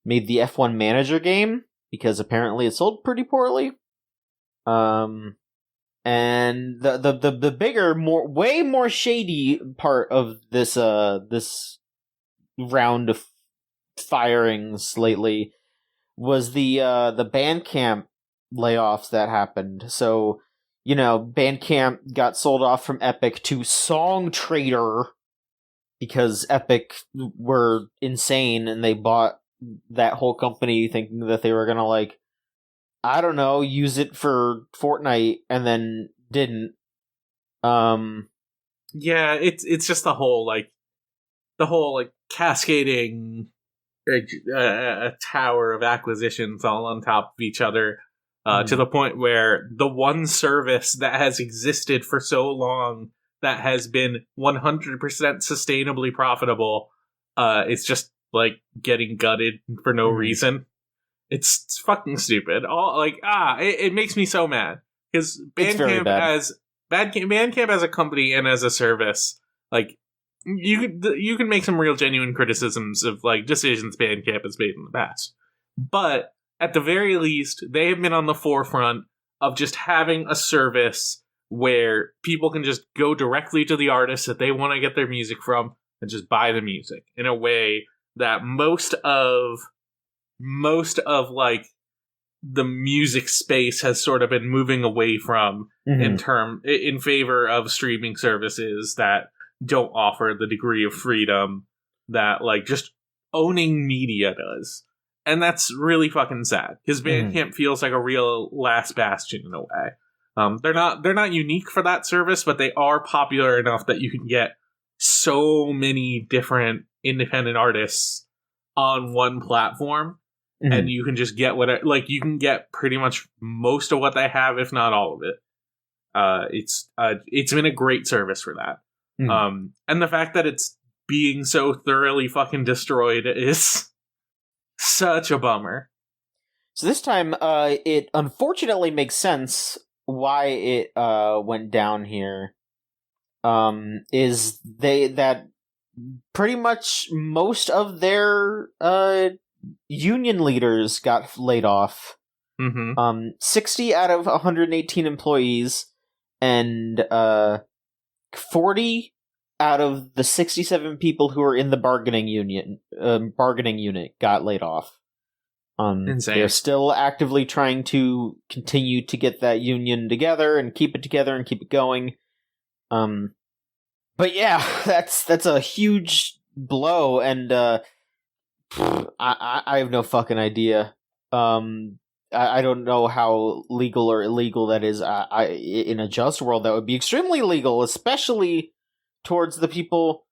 made the F1 Manager game, because apparently it sold pretty poorly. And the bigger, way more shady part of this round of firings lately was the Bandcamp layoffs that happened. So, Bandcamp got sold off from Epic to Songtradr, because Epic were insane and they bought that whole company thinking that they were gonna, use it for Fortnite, and then didn't. Yeah, it's just the whole cascading a tower of acquisitions all on top of each other, to the point where the one service that has existed for so long, that has been 100% sustainably profitable, it's just getting gutted for no reason. It's fucking stupid. It makes me so mad, because Bandcamp as a company and as a service, you can make some real genuine criticisms of decisions Bandcamp has made in the past, but at the very least, they have been on the forefront of just having a service where people can just go directly to the artists that they want to get their music from and just buy the music in a way that most of the music space has sort of been moving away from, in favor of streaming services that don't offer the degree of freedom that just owning media does. And that's really fucking sad, because Bandcamp feels like a real last bastion in a way. They're not unique for that service, but they are popular enough that you can get so many different independent artists on one platform, and you can just get you can get pretty much most of what they have, if not all of it. It's been a great service for that. And the fact that it's being so thoroughly fucking destroyed is such a bummer. So this time, it unfortunately makes sense why it went down here. Is that pretty much most of their union leaders got laid off. 60 out of 118 employees, and 40 out of the 67 people who were in the bargaining unit got laid off. Insane. They're still actively trying to continue to get that union together and keep it going. But yeah, that's a huge blow, and I have no fucking idea. I don't know how legal or illegal that is. In a just world, that would be extremely legal, especially towards the people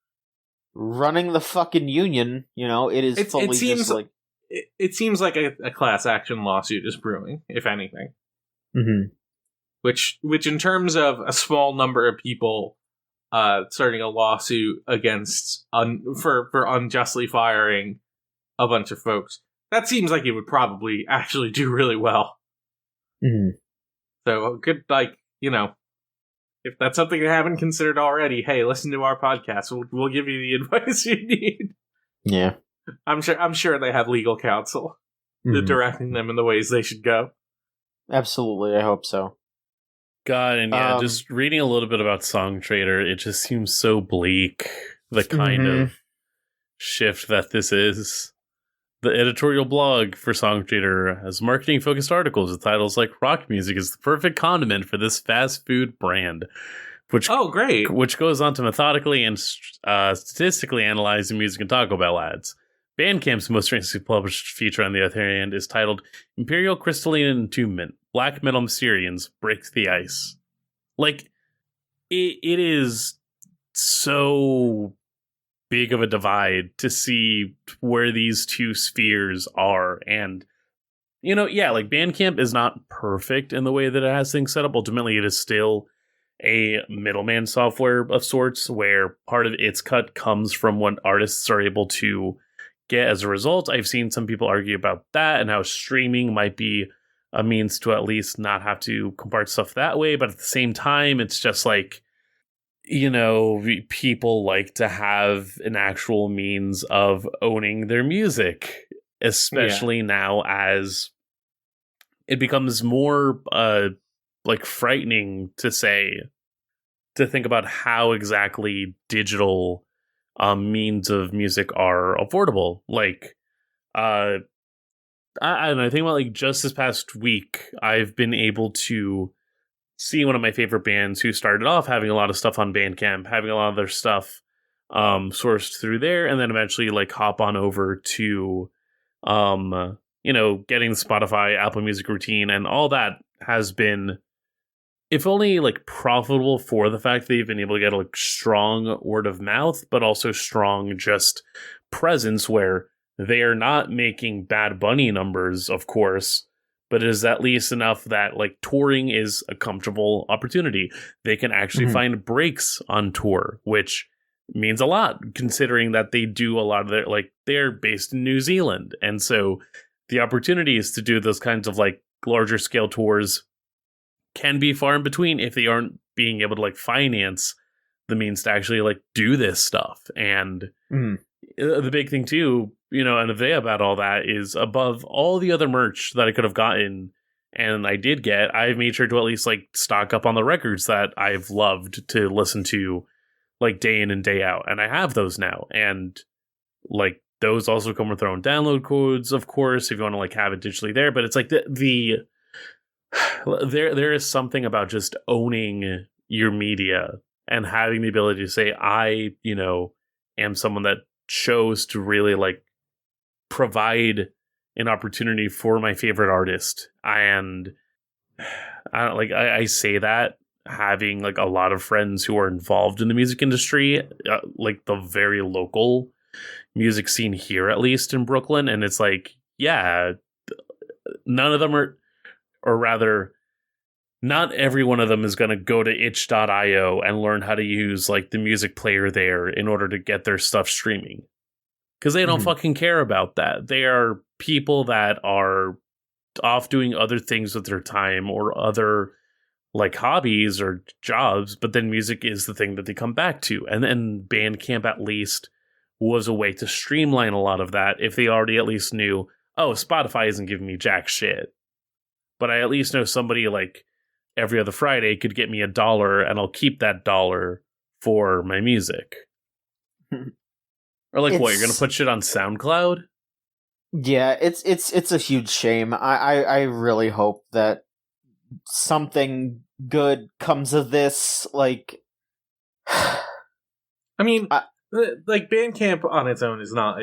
running the fucking union. You know, it seems like it seems like a class action lawsuit is brewing, if anything. Mm-hmm. Which in terms of a small number of people starting a lawsuit against for unjustly firing a bunch of folks, that seems like it would probably actually do really well. Mm-hmm. So good, if that's something you haven't considered already, hey, listen to our podcast. We'll give you the advice you need. Yeah. I'm sure they have legal counsel directing them in the ways they should go. Absolutely, I hope so. God, and yeah, just reading a little bit about Song Trader, it just seems so bleak, the kind of shift that this is. The editorial blog for Song Trader has marketing-focused articles with titles like "Rock music is the perfect condiment for this fast food brand," which great, which goes on to methodically and statistically analyze the music in Taco Bell ads. Bandcamp's most recently published feature, on the other hand, is titled "Imperial Crystalline Entombment: Black Metal Mysterians Break the Ice." Like, it is so big of a divide to see where these two spheres are. And, like, Bandcamp is not perfect in the way that it has things set up. Ultimately, it is still a middleman software of sorts, where part of its cut comes from what artists are able to get as a result. I've seen some people argue about that and how streaming might be a means to at least not have to compart stuff that way. But at the same time, it's just like, people like to have an actual means of owning their music, especially now as it becomes more frightening to think about how exactly digital means of music are affordable. Like, I don't know, I think about, like, just this past week, I've been able to see one of my favorite bands who started off having a lot of stuff on Bandcamp, having a lot of their stuff sourced through there, and then eventually, like, hop on over to, getting the Spotify, Apple Music routine, and all that has been, if only, like, profitable for the fact that they've been able to get a, like, strong word of mouth, but also strong just presence where they are not making Bad Bunny numbers, of course, but it is at least enough that, like, touring is a comfortable opportunity. They can actually find breaks on tour, which means a lot, considering that they do a lot of their, like, they're based in New Zealand. And so the opportunities to do those kinds of, like, larger scale tours can be far in between if they aren't being able to, like, finance the means to actually, like, do this stuff. And the big thing too, and a day about all that is, above all the other merch that I could have gotten, and I did get, I've made sure to at least, like, stock up on the records that I've loved to listen to, like, day in and day out. And I have those now. And, like, those also come with their own download codes, of course, if you want to, like, have it digitally there. But it's like there is something about just owning your media and having the ability to say, I, am someone that chose to really, like, provide an opportunity for my favorite artist. And I say that having, like, a lot of friends who are involved in the music industry, like the very local music scene here, at least in Brooklyn. And it's like, yeah, none of them are, or rather, not every one of them is going to go to itch.io and learn how to use like the music player there in order to get their stuff streaming. Because they don't fucking care about that. They are people that are off doing other things with their time or other like hobbies or jobs, but then music is the thing that they come back to. And then Bandcamp at least was a way to streamline a lot of that if they already at least knew, oh, Spotify isn't giving me jack shit. But I at least know somebody like every other Friday could get me $1 and I'll keep that $1 for my music. Or like what, you're gonna put shit on SoundCloud? Yeah, it's a huge shame. I really hope that something good comes of this. Like, I mean, like Bandcamp on its own is not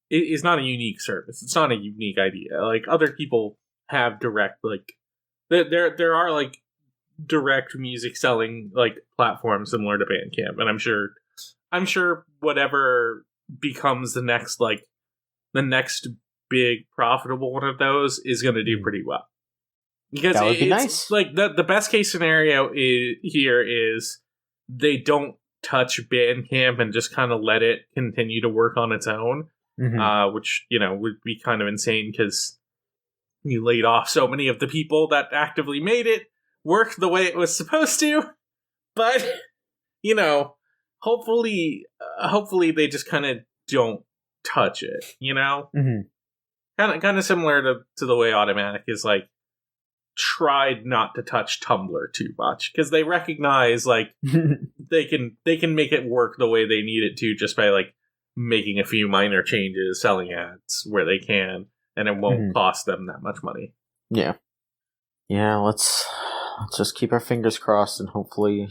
is not a unique service. It's not a unique idea. Like other people have direct like there are like direct music selling like platforms similar to Bandcamp, and I'm sure whatever becomes the next big profitable one of those is going to do pretty well. Because that would be it's nice. Like the best case scenario is they don't touch Bandcamp and just kind of let it continue to work on its own, which would be kind of insane because you laid off so many of the people that actively made it work the way it was supposed to. But hopefully they just kind of don't touch it, kind of similar to the way Automatic is like tried not to touch Tumblr too much because they recognize like they can make it work the way they need it to just by like making a few minor changes, selling ads where they can, and it won't cost them that much money. Yeah, let's just keep our fingers crossed and hopefully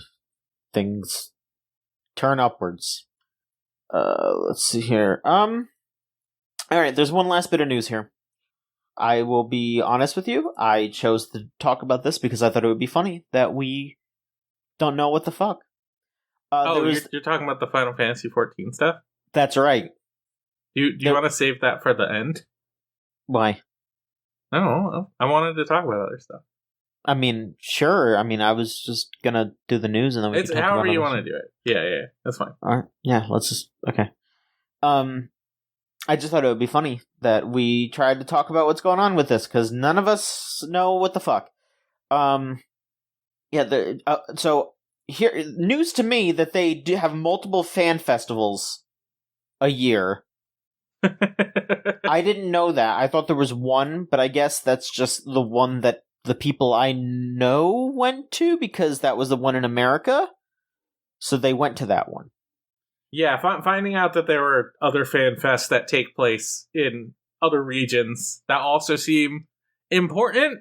things turn upwards. Let's see here. All right, there's one last bit of news here. I will be honest with you. I chose to talk about this because I thought it would be funny that we don't know what the fuck. You're talking about the Final Fantasy XIV stuff? That's right. Do you want to save that for the end? Why? I don't know. I wanted to talk about other stuff. I mean, sure. I mean, I was just gonna do the news and then we it's can talk however about you want to do it. Yeah, that's fine. All right. Yeah, let's just okay. I just thought it would be funny that we tried to talk about what's going on with this because none of us know what the fuck. So here, news to me that they do have multiple fan festivals a year. I didn't know that. I thought there was one, but I guess that's just the one that the people I know went to because that was the one in America. So they went to that one. Yeah, finding out that there were other fan fests that take place in other regions that also seem important,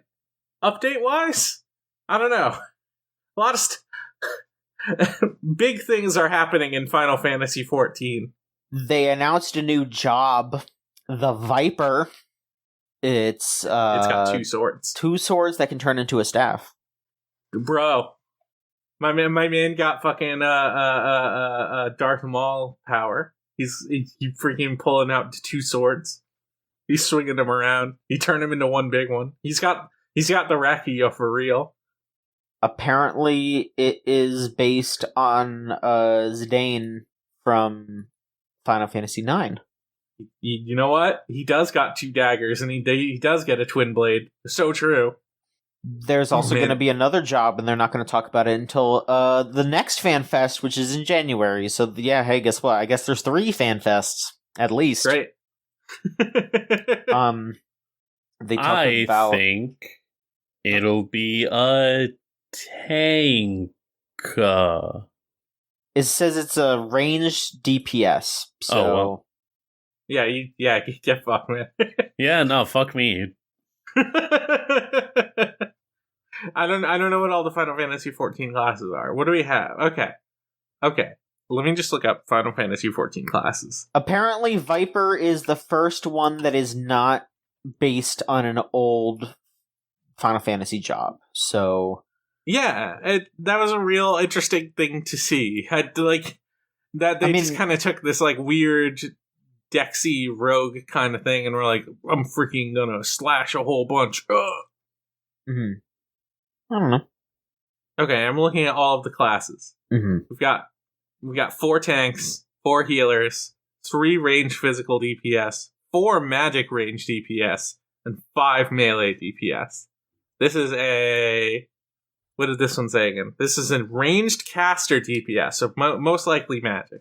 update-wise. I don't know. A lot of big things are happening in Final Fantasy XIV. They announced a new job, the Viper. It's got 2 swords. 2 swords that can turn into a staff. Bro. My man got fucking Darth Maul power. He's freaking pulling out 2 swords. He's swinging them around. He turned him into one big one. He's got the Rakia for real. Apparently, it is based on Zidane from Final Fantasy IX. You know what? He does got 2 daggers, and he does get a twin blade. So true. There's also going to be another job, and they're not going to talk about it until the next Fan Fest, which is in January. So, yeah, hey, guess what? I guess there's 3 Fan Fests, at least. Right. They talk about... think it'll be a tank. It says it's a ranged DPS, so... Oh, well. Yeah, get fucked, man. Yeah, no, fuck me. I don't know what all the Final Fantasy XIV classes are. What do we have? Okay. Let me just look up Final Fantasy XIV classes. Apparently, Viper is the first one that is not based on an old Final Fantasy job. So, yeah, that was a real interesting thing to see. They just kind of took this like weird Dexy rogue kind of thing, and we're like, I'm freaking gonna slash a whole bunch. I don't know. Okay, I'm looking at all of the classes. Mm-hmm. We've got 4 tanks, 4 healers, 3 range physical DPS, 4 magic range DPS, and 5 melee DPS. This is what did this one say again? This is a ranged caster DPS, so most likely magic.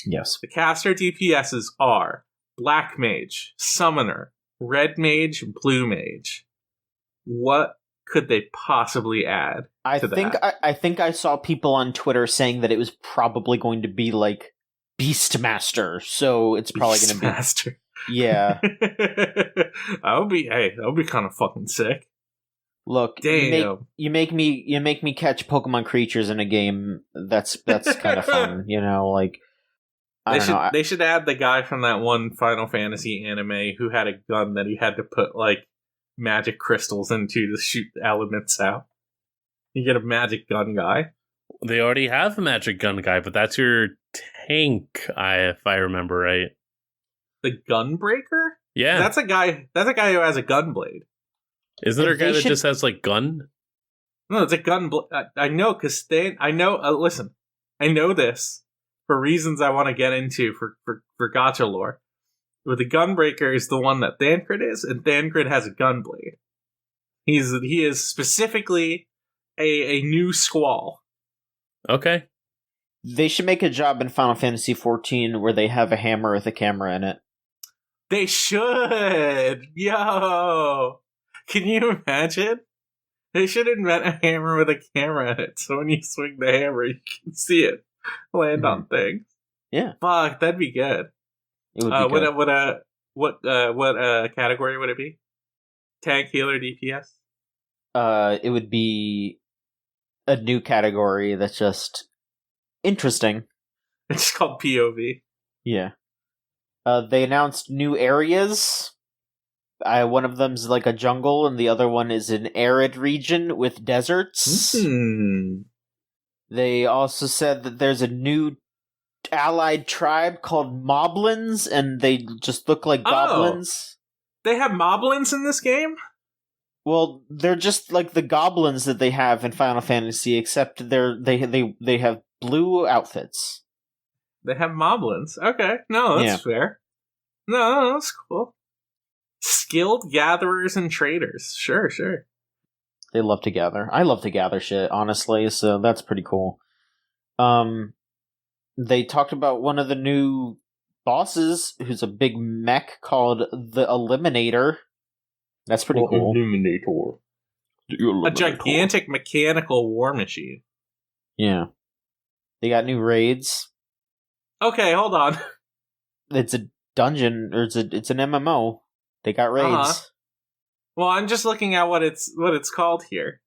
Yes. The caster DPSs are Black Mage, Summoner, Red Mage, Blue Mage. What could they possibly add to that? I think I saw people on Twitter saying that it was probably going to be like Beastmaster, so it's probably going to be Beastmaster. Yeah. That would be kind of fucking sick. Look, damn. You make me catch Pokemon creatures in a game. That's kind of fun, you know. Like they should add the guy from that one Final Fantasy anime who had a gun that he had to put like magic crystals into to shoot elements out. You get a magic gun guy. They already have a magic gun guy, but that's your tank, if I remember right. The Gunbreaker? Yeah, that's a guy who has a gun blade. Isn't there a guy that just has like gun? No, it's a gun blade. I know because listen, I know this for reasons I want to get into for gacha lore. But the Gunbreaker is the one that Thancred is, and Thancred has a gun blade. He is specifically a new Squall. Okay. They should make a job in Final Fantasy XIV where they have a hammer with a camera in it. They should! Yo! Can you imagine? They should invent a hammer with a camera in it, so when you swing the hammer, you can see it land on things. Yeah. Fuck, that'd be good. It would be good. What category would it be? Tank, healer, DPS? It would be a new category that's just interesting. It's called POV. Yeah. They announced new areas. One of them's like a jungle, and the other one is an arid region with deserts. Mm-hmm. They also said that there's a new allied tribe called Moblins, and they just look like goblins. They have Moblins in this game? Well, they're just like the goblins that they have in Final Fantasy, except they have blue outfits. They have Moblins. Okay, no, that's fair. No, that's cool. Skilled gatherers and traders. Sure. They love to gather. I love to gather shit, honestly, so that's pretty cool. They talked about one of the new bosses, who's a big mech called the Eliminator. That's pretty cool. Eliminator. A gigantic mechanical war machine. Yeah. They got new raids. Okay, hold on. It's a dungeon, or it's an MMO. They got raids. Uh-huh. Well, I'm just looking at what it's called here.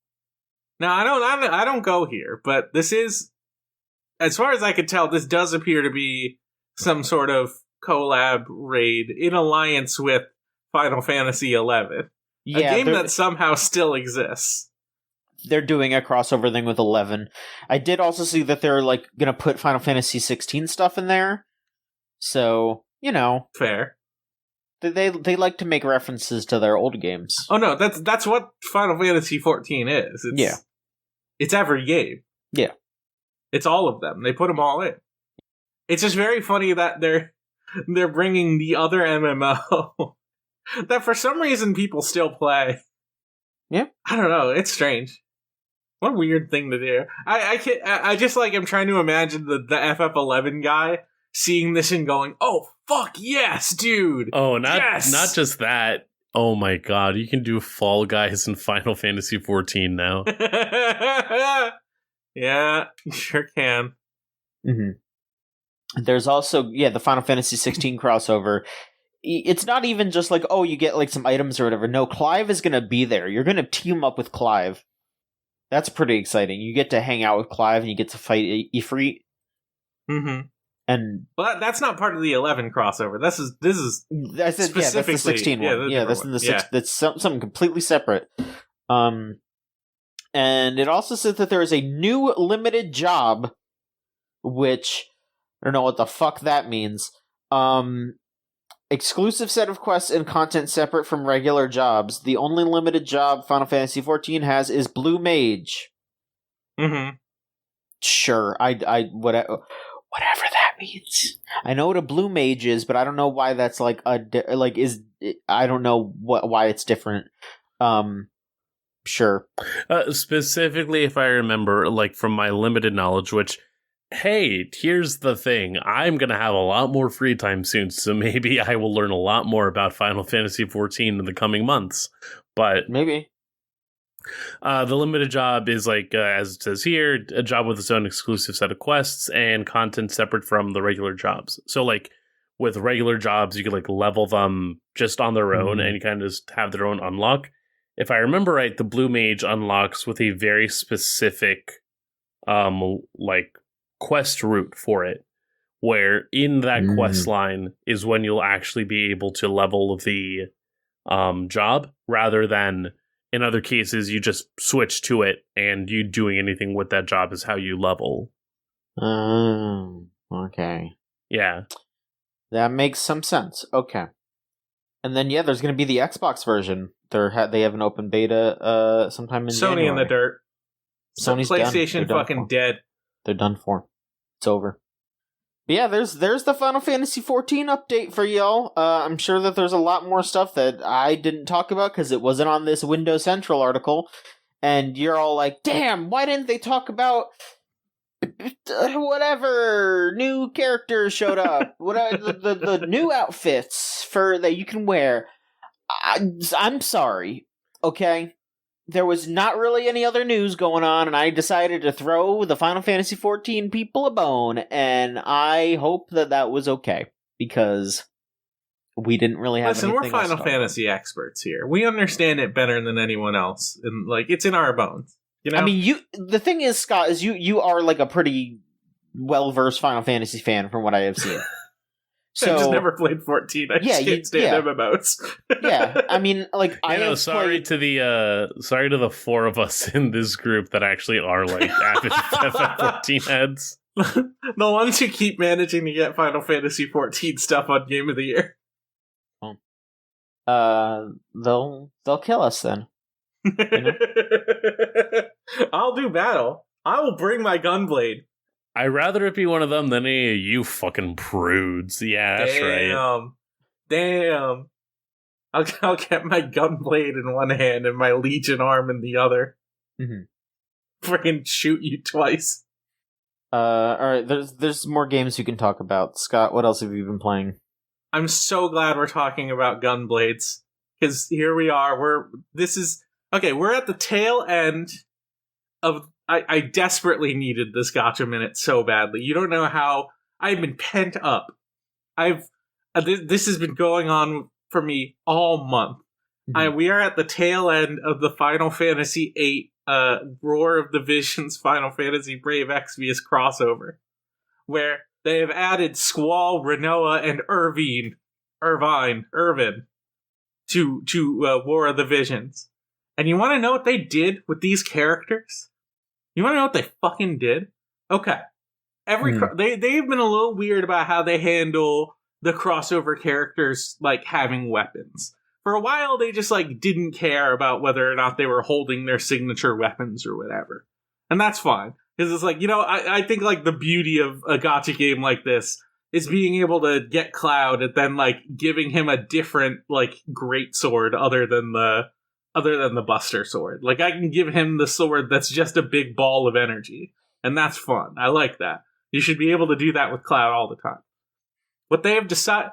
Now, I don't go here, but this is, as far as I can tell, this does appear to be some sort of collab raid in alliance with Final Fantasy XI. Yeah, a game that somehow still exists. They're doing a crossover thing with 11. I did also see that they're like gonna put Final Fantasy 16 stuff in there. So, you know. Fair. They like to make references to their old games. Oh no, that's what Final Fantasy XIV is. It's every game. Yeah. It's all of them. They put them all in. It's just very funny that they're bringing the other MMO that for some reason people still play. Yeah. I don't know. It's strange. What a weird thing to do. I just like I'm trying to imagine the FF11 guy seeing this and going, "Oh fuck yes, dude!" Oh, not just that. Oh my god, you can do Fall Guys in Final Fantasy XIV now. Yeah, you sure can. Mm-hmm. There's also the Final Fantasy 16 crossover. It's not even just like, oh, you get like some items or whatever. No, Clive is going to be there. You're going to team up with Clive. That's pretty exciting. You get to hang out with Clive and you get to fight Ifrit. Mm-hmm. And that's not part of the 11 crossover. This is that's the 16 one. That's something completely separate. And it also says that there is a new limited job, which I don't know what the fuck that means. Exclusive set of quests and content separate from regular jobs. The only limited job Final Fantasy XIV has is Blue Mage. Mm-hmm. Sure, whatever that means. I know what a blue mage is, but I don't know why that's like I don't know why it's different. Sure. Specifically, if I remember, like from my limited knowledge, which, hey, here's the thing: I'm gonna have a lot more free time soon, so maybe I will learn a lot more about Final Fantasy XIV in the coming months. But maybe. The limited job is like, as it says here, a job with its own exclusive set of quests and content separate from the regular jobs. So, like, with regular jobs, you could, like, level them just on their own and you kind of just have their own unlock. If I remember right, the Blue Mage unlocks with a very specific, like, quest route for it, where in that quest line is when you'll actually be able to level the job, rather than... In other cases, you just switch to it, and you doing anything with that job is how you level. Okay. Yeah. That makes some sense. Okay. And then, there's going to be the Xbox version. They have an open beta sometime in January. Sony in the dirt. Sony's PlayStation fucking dead. They're done for. It's over. But yeah, there's the Final Fantasy XIV update for y'all. I'm sure that there's a lot more stuff that I didn't talk about because it wasn't on this Windows Central article. And you're all like, damn, why didn't they talk about whatever new characters showed up? What are the new outfits that you can wear? I'm sorry, okay? There was not really any other news going on, and I decided to throw the Final Fantasy XIV people a bone, and I hope that was okay, because we didn't really have anything. Listen, we're Final Fantasy experts here. We understand it better than anyone else, and, like, it's in our bones. You know? I mean, the thing is, Scott, is you are, like, a pretty well-versed Final Fantasy fan from what I have seen. So, I just never played 14. I just can't stand MMOs. Yeah, I mean, like, sorry to the four of us in this group that actually are, like, avid FF14 heads. The ones who keep managing to get Final Fantasy XIV stuff on Game of the Year. They'll kill us then. You know? I'll do battle. I will bring my gunblade. I'd rather it be one of them than any of you fucking prudes. Yeah, that's right. Damn. I'll get my gunblade in one hand and my Legion arm in the other. Freaking shoot you twice. Alright, there's more games you can talk about. Scott, what else have you been playing? I'm so glad we're talking about gunblades. Because here we are, we're at the tail end of... I desperately needed this gacha minute so badly. You don't know how... I've been pent up. This has been going on for me all month. We are at the tail end of the Final Fantasy VIII Roar of the Visions Final Fantasy Brave Exvius crossover, where they have added Squall, Renoa, and Irvine to War of the Visions. And you want to know what they did with these characters? You want to know what they fucking did? Okay. They've been a little weird about how they handle the crossover characters, like, having weapons. For a while, they just, like, didn't care about whether or not they were holding their signature weapons or whatever. And that's fine. Because it's like, you know, I think, like, the beauty of a gacha game like this is being able to get Cloud and then, like, giving him a different, like, great sword other than the Buster sword. Like, I can give him the sword that's just a big ball of energy. And that's fun. I like that. You should be able to do that with Cloud all the time. What they have decided...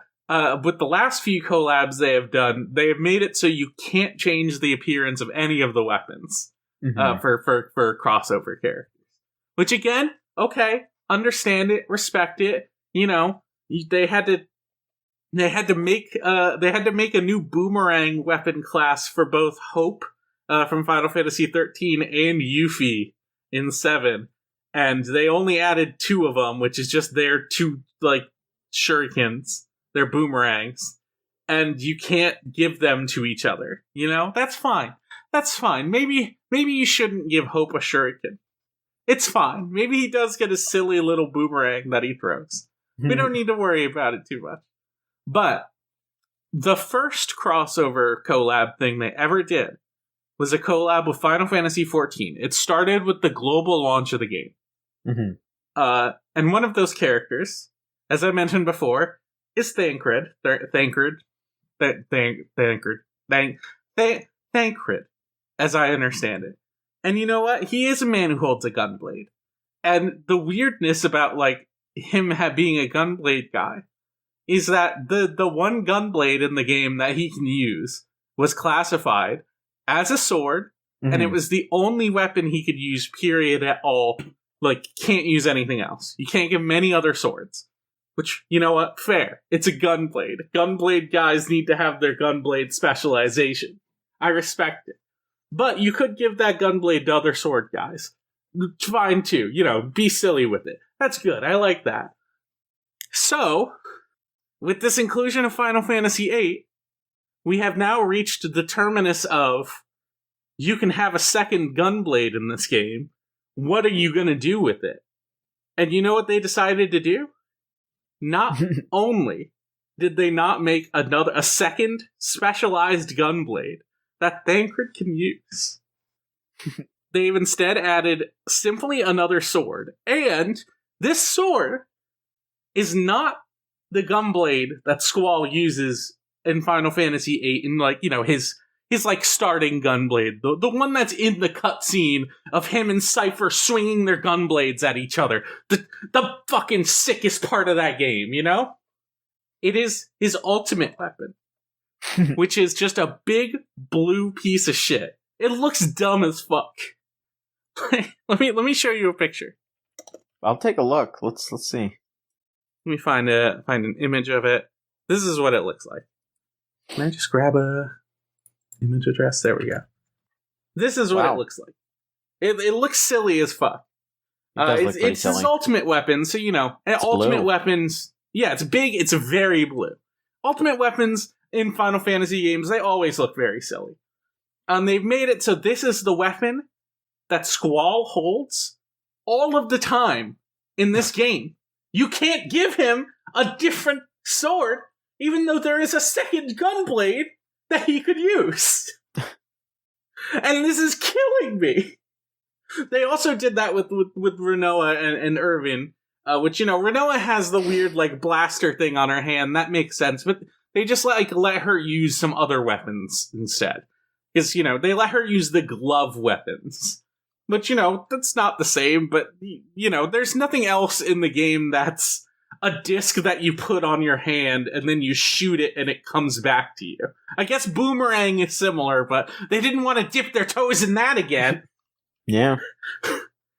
with the last few collabs they have done, they have made it so you can't change the appearance of any of the weapons for crossover characters. Which, again, okay, understand it, respect it. You know, they had to make a new boomerang weapon class for both Hope from Final Fantasy XIII and Yuffie in 7, and they only added 2 of them, which is just their 2 like shurikens, their boomerangs, and you can't give them to each other. You know, that's fine. That's fine. Maybe you shouldn't give Hope a shuriken. It's fine. Maybe he does get a silly little boomerang that he throws. We don't need to worry about it too much. But the first crossover collab thing they ever did was a collab with Final Fantasy XIV. It started with the global launch of the game. Mm-hmm. And one of those characters, as I mentioned before, is Thancred, as I understand it. And you know what? He is a man who holds a gunblade. And the weirdness about, like, him being a gunblade guy is that the one gunblade in the game that he can use was classified as a sword, and it was the only weapon he could use, period, at all. Like, can't use anything else. You can't give him any other swords. Which, you know what? Fair. It's a gunblade. Gunblade guys need to have their gunblade specialization. I respect it. But you could give that gunblade to other sword guys. Fine, too. You know, be silly with it. That's good. I like that. So, with this inclusion of Final Fantasy VIII, we have now reached the terminus of you can have a second gunblade in this game. What are you going to do with it? And you know what they decided to do? Not only did they not make a second specialized gunblade that Thancred can use, they've instead added simply another sword. And this sword is not the gunblade that Squall uses in Final Fantasy VIII in, like, you know, his like starting gunblade, the one that's in the cutscene of him and Cypher swinging their gunblades at each other, the fucking sickest part of that game, you know? It is his ultimate weapon, which is just a big blue piece of shit. It looks dumb as fuck. let me show you a picture. I'll take a look. Let's see. Let me find an image of it. This is what it looks like. Can I just grab a image address? There we go. This is what it looks like. It looks silly as fuck. It's his ultimate weapon, so, you know, ultimate weapons. Yeah, it's big. It's very blue. Ultimate weapons in Final Fantasy games, they always look very silly. They've made it so this is the weapon that Squall holds all of the time in this game. You can't give him a different sword, even though there is a second gunblade that he could use. And this is killing me. They also did that with Rinoa and Irvin, which, you know, Rinoa has the weird, like, blaster thing on her hand. That makes sense, but they just, like, let her use some other weapons instead. Because, you know, they let her use the glove weapons. But, you know, that's not the same, but, you know, there's nothing else in the game that's a disc that you put on your hand and then you shoot it and it comes back to you. I guess Boomerang is similar, but they didn't want to dip their toes in that again. Yeah.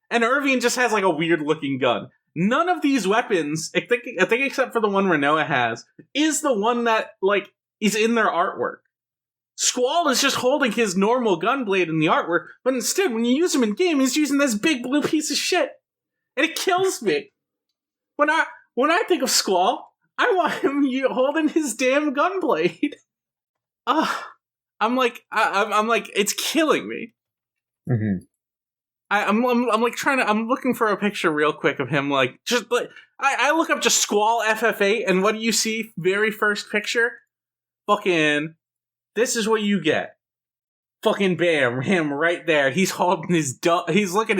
And Irvine just has, like, a weird-looking gun. None of these weapons, I think except for the one Rinoa has, is the one that, like, is in their artwork. Squall is just holding his normal gunblade in the artwork, but instead, when you use him in game, he's using this big blue piece of shit. And it kills me. When I think of Squall, I want him holding his damn gunblade. I'm like, it's killing me. Mm-hmm. I'm looking for a picture real quick of him, like, just, like, I look up just Squall FF8, and what do you see? Very first picture? Fucking, this is what you get. Fucking bam, him right there. He's holding he's holding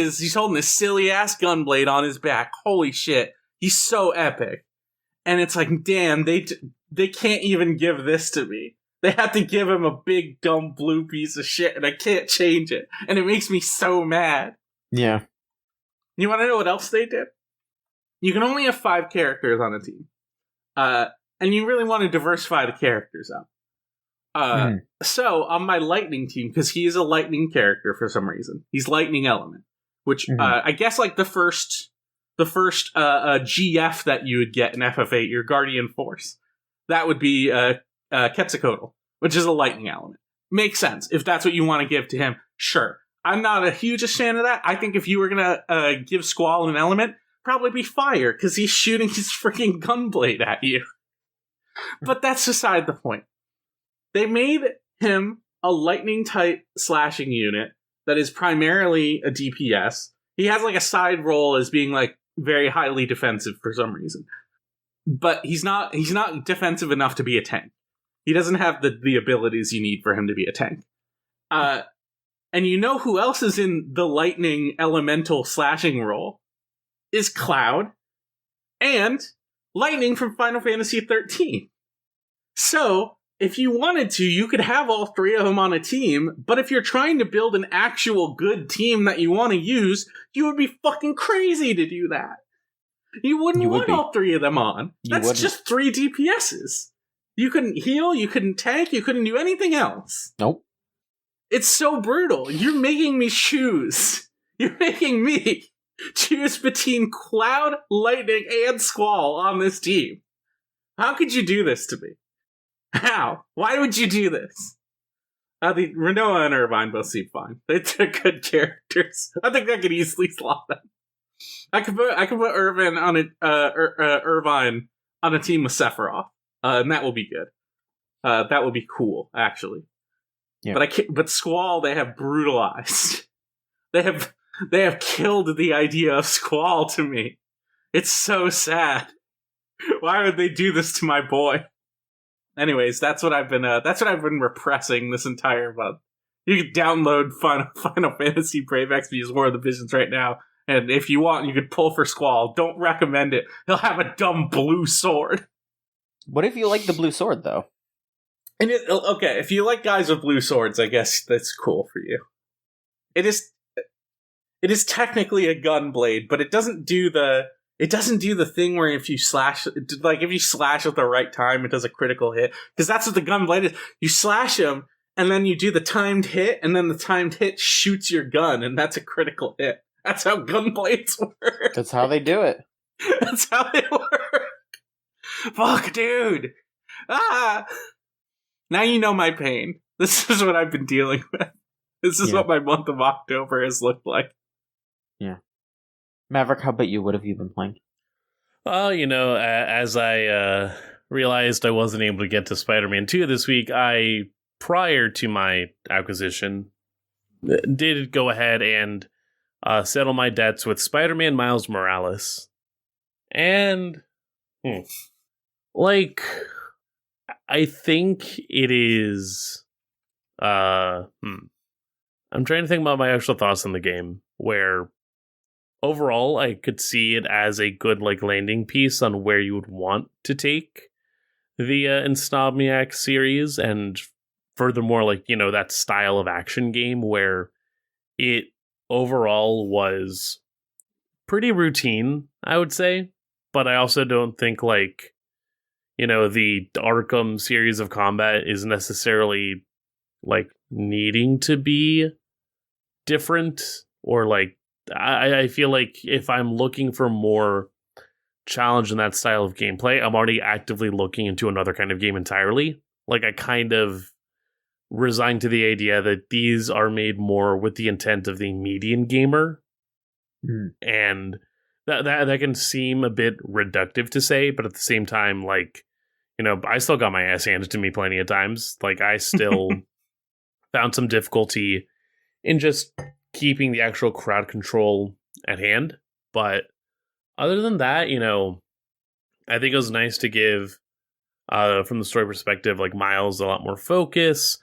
his silly ass gunblade on his back. Holy shit. He's so epic. And it's like, damn, they can't even give this to me. They have to give him a big, dumb blue piece of shit, and I can't change it. And it makes me so mad. Yeah. You want to know what else they did? You can only have 5 characters on a team. And you really want to diversify the characters up. So, on my lightning team, because he is a lightning character for some reason, he's lightning element, which, I guess, like, the first GF that you would get in FF8, your Guardian Force, that would be Quetzalcoatl, which is a lightning element. Makes sense. If that's what you want to give to him, sure. I'm not a huge fan of that. I think if you were going to give Squall an element, probably be fire, because he's shooting his freaking gunblade at you. But that's beside the point. They made him a lightning-type slashing unit that is primarily a DPS. He has, like, a side role as being, like, very highly defensive for some reason. But he's not defensive enough to be a tank. He doesn't have the abilities you need for him to be a tank. And you know who else is in the lightning elemental slashing role? Is Cloud and Lightning from Final Fantasy XIII. So, if you wanted to, you could have all three of them on a team, but if you're trying to build an actual good team that you want to use, you would be fucking crazy to do that. You wouldn't want all three of them on. That's just 3 DPSs. You couldn't heal, you couldn't tank, you couldn't do anything else. Nope. It's so brutal. You're making me choose. You're making me choose between Cloud, Lightning, and Squall on this team. How could you do this to me? How? Why would you do this? The Renoa and Irvine both seem fine. They're good characters. I think I could easily slot them. I could put Irvine on Irvine on a team with Sephiroth, and that will be good. That will be cool, actually. Yeah. But Squall, they have brutalized. They have killed the idea of Squall to me. It's so sad. Why would they do this to my boy? Anyways, that's what I've been repressing this entire month. You can download Final Fantasy Brave Exvius War of the Visions right now, and if you want, you could pull for Squall. Don't recommend it. He'll have a dumb blue sword. What if you like the blue sword, though? And okay, if you like guys with blue swords, I guess that's cool for you. It is technically a gun blade, but it doesn't do the thing where if you slash with the right time, it does a critical hit. Because that's what the gun blade is. You slash him, and then you do the timed hit, and then the timed hit shoots your gun, and that's a critical hit. That's how gun blades work. That's how they do it. That's how they work. Fuck, dude. Ah! Now you know my pain. This is what I've been dealing with. This is what my month of October has looked like. Yeah. Maverick, how about you? What have you been playing? Well, as I realized I wasn't able to get to Spider-Man 2 this week, I, prior to my acquisition, did go ahead and settle my debts with Spider-Man Miles Morales. And, I think it is... I'm trying to think about my actual thoughts on the game, where overall I could see it as a good landing piece on where you would want to take the Insomniac series, and furthermore, that style of action game where it overall was pretty routine, I would say, but I also don't think the Arkham series of combat is necessarily needing to be different, or I feel like if I'm looking for more challenge in that style of gameplay, I'm already actively looking into another kind of game entirely. I kind of resigned to the idea that these are made more with the intent of the median gamer. And that can seem a bit reductive to say, but at the same time, I still got my ass handed to me plenty of times. I still found some difficulty in just keeping the actual crowd control at hand. But other than that, I think it was nice to give, from the story perspective, Miles a lot more focus,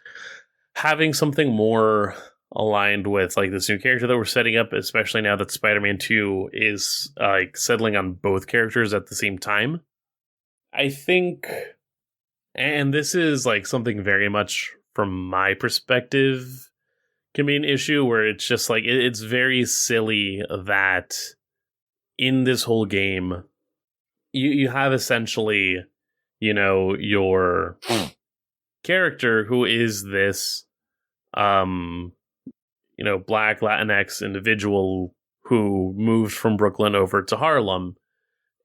having something more aligned with this new character that we're setting up, especially now that Spider-Man 2 is settling on both characters at the same time. I think, and this is something very much from my perspective can be an issue, where it's just it's very silly that in this whole game you have essentially your character who is this Black Latinx individual who moved from Brooklyn over to Harlem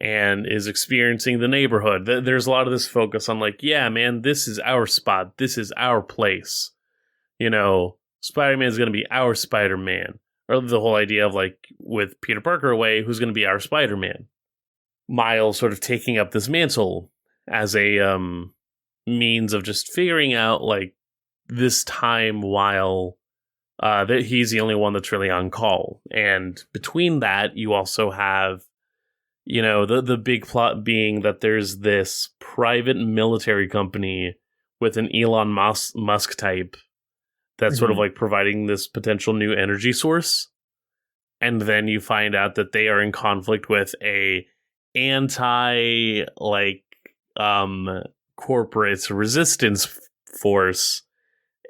and is experiencing the neighborhood. There's a lot of this focus on yeah, man, this is our spot. This is our place. Spider-Man is going to be our Spider-Man. Or the whole idea of with Peter Parker away, who's going to be our Spider-Man? Miles sort of taking up this mantle as a means of just figuring out this time while that he's the only one that's really on call. And between that, you also have the big plot being that there's this private military company with an Elon Musk type that's sort of like providing this potential new energy source. And then you find out that they are in conflict with a anti corporate resistance force,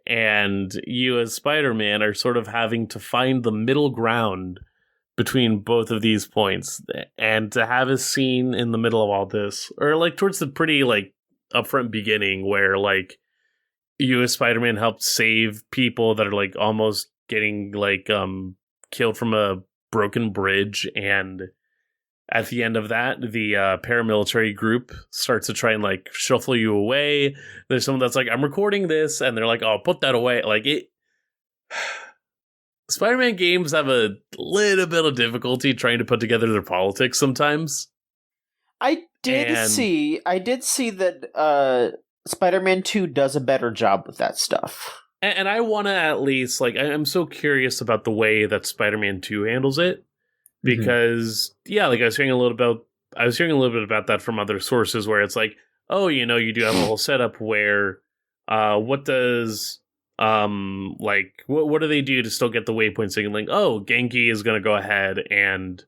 and you as Spider-Man are sort of having to find the middle ground between both of these points. And to have a scene in the middle of all this, or like towards the pretty like upfront beginning where like you as Spider-Man helped save people that are like almost getting like killed from a broken bridge, and at the end of that, the paramilitary group starts to try and like shuffle you away. There's someone that's like, I'm recording this, and they're like, oh, put that away. Like it. Spider-Man games have a little bit of difficulty trying to put together their politics sometimes. I did see that Spider-Man 2 does a better job with that stuff. And I want to at least, like, I'm so curious about the way that Spider-Man 2 handles it. Because, yeah, like I was hearing a little bit about that from other sources where it's like, oh, you know, you do have a whole setup where, what does, what do they do to still get the waypoint signaling? Oh, Genki is going to go ahead and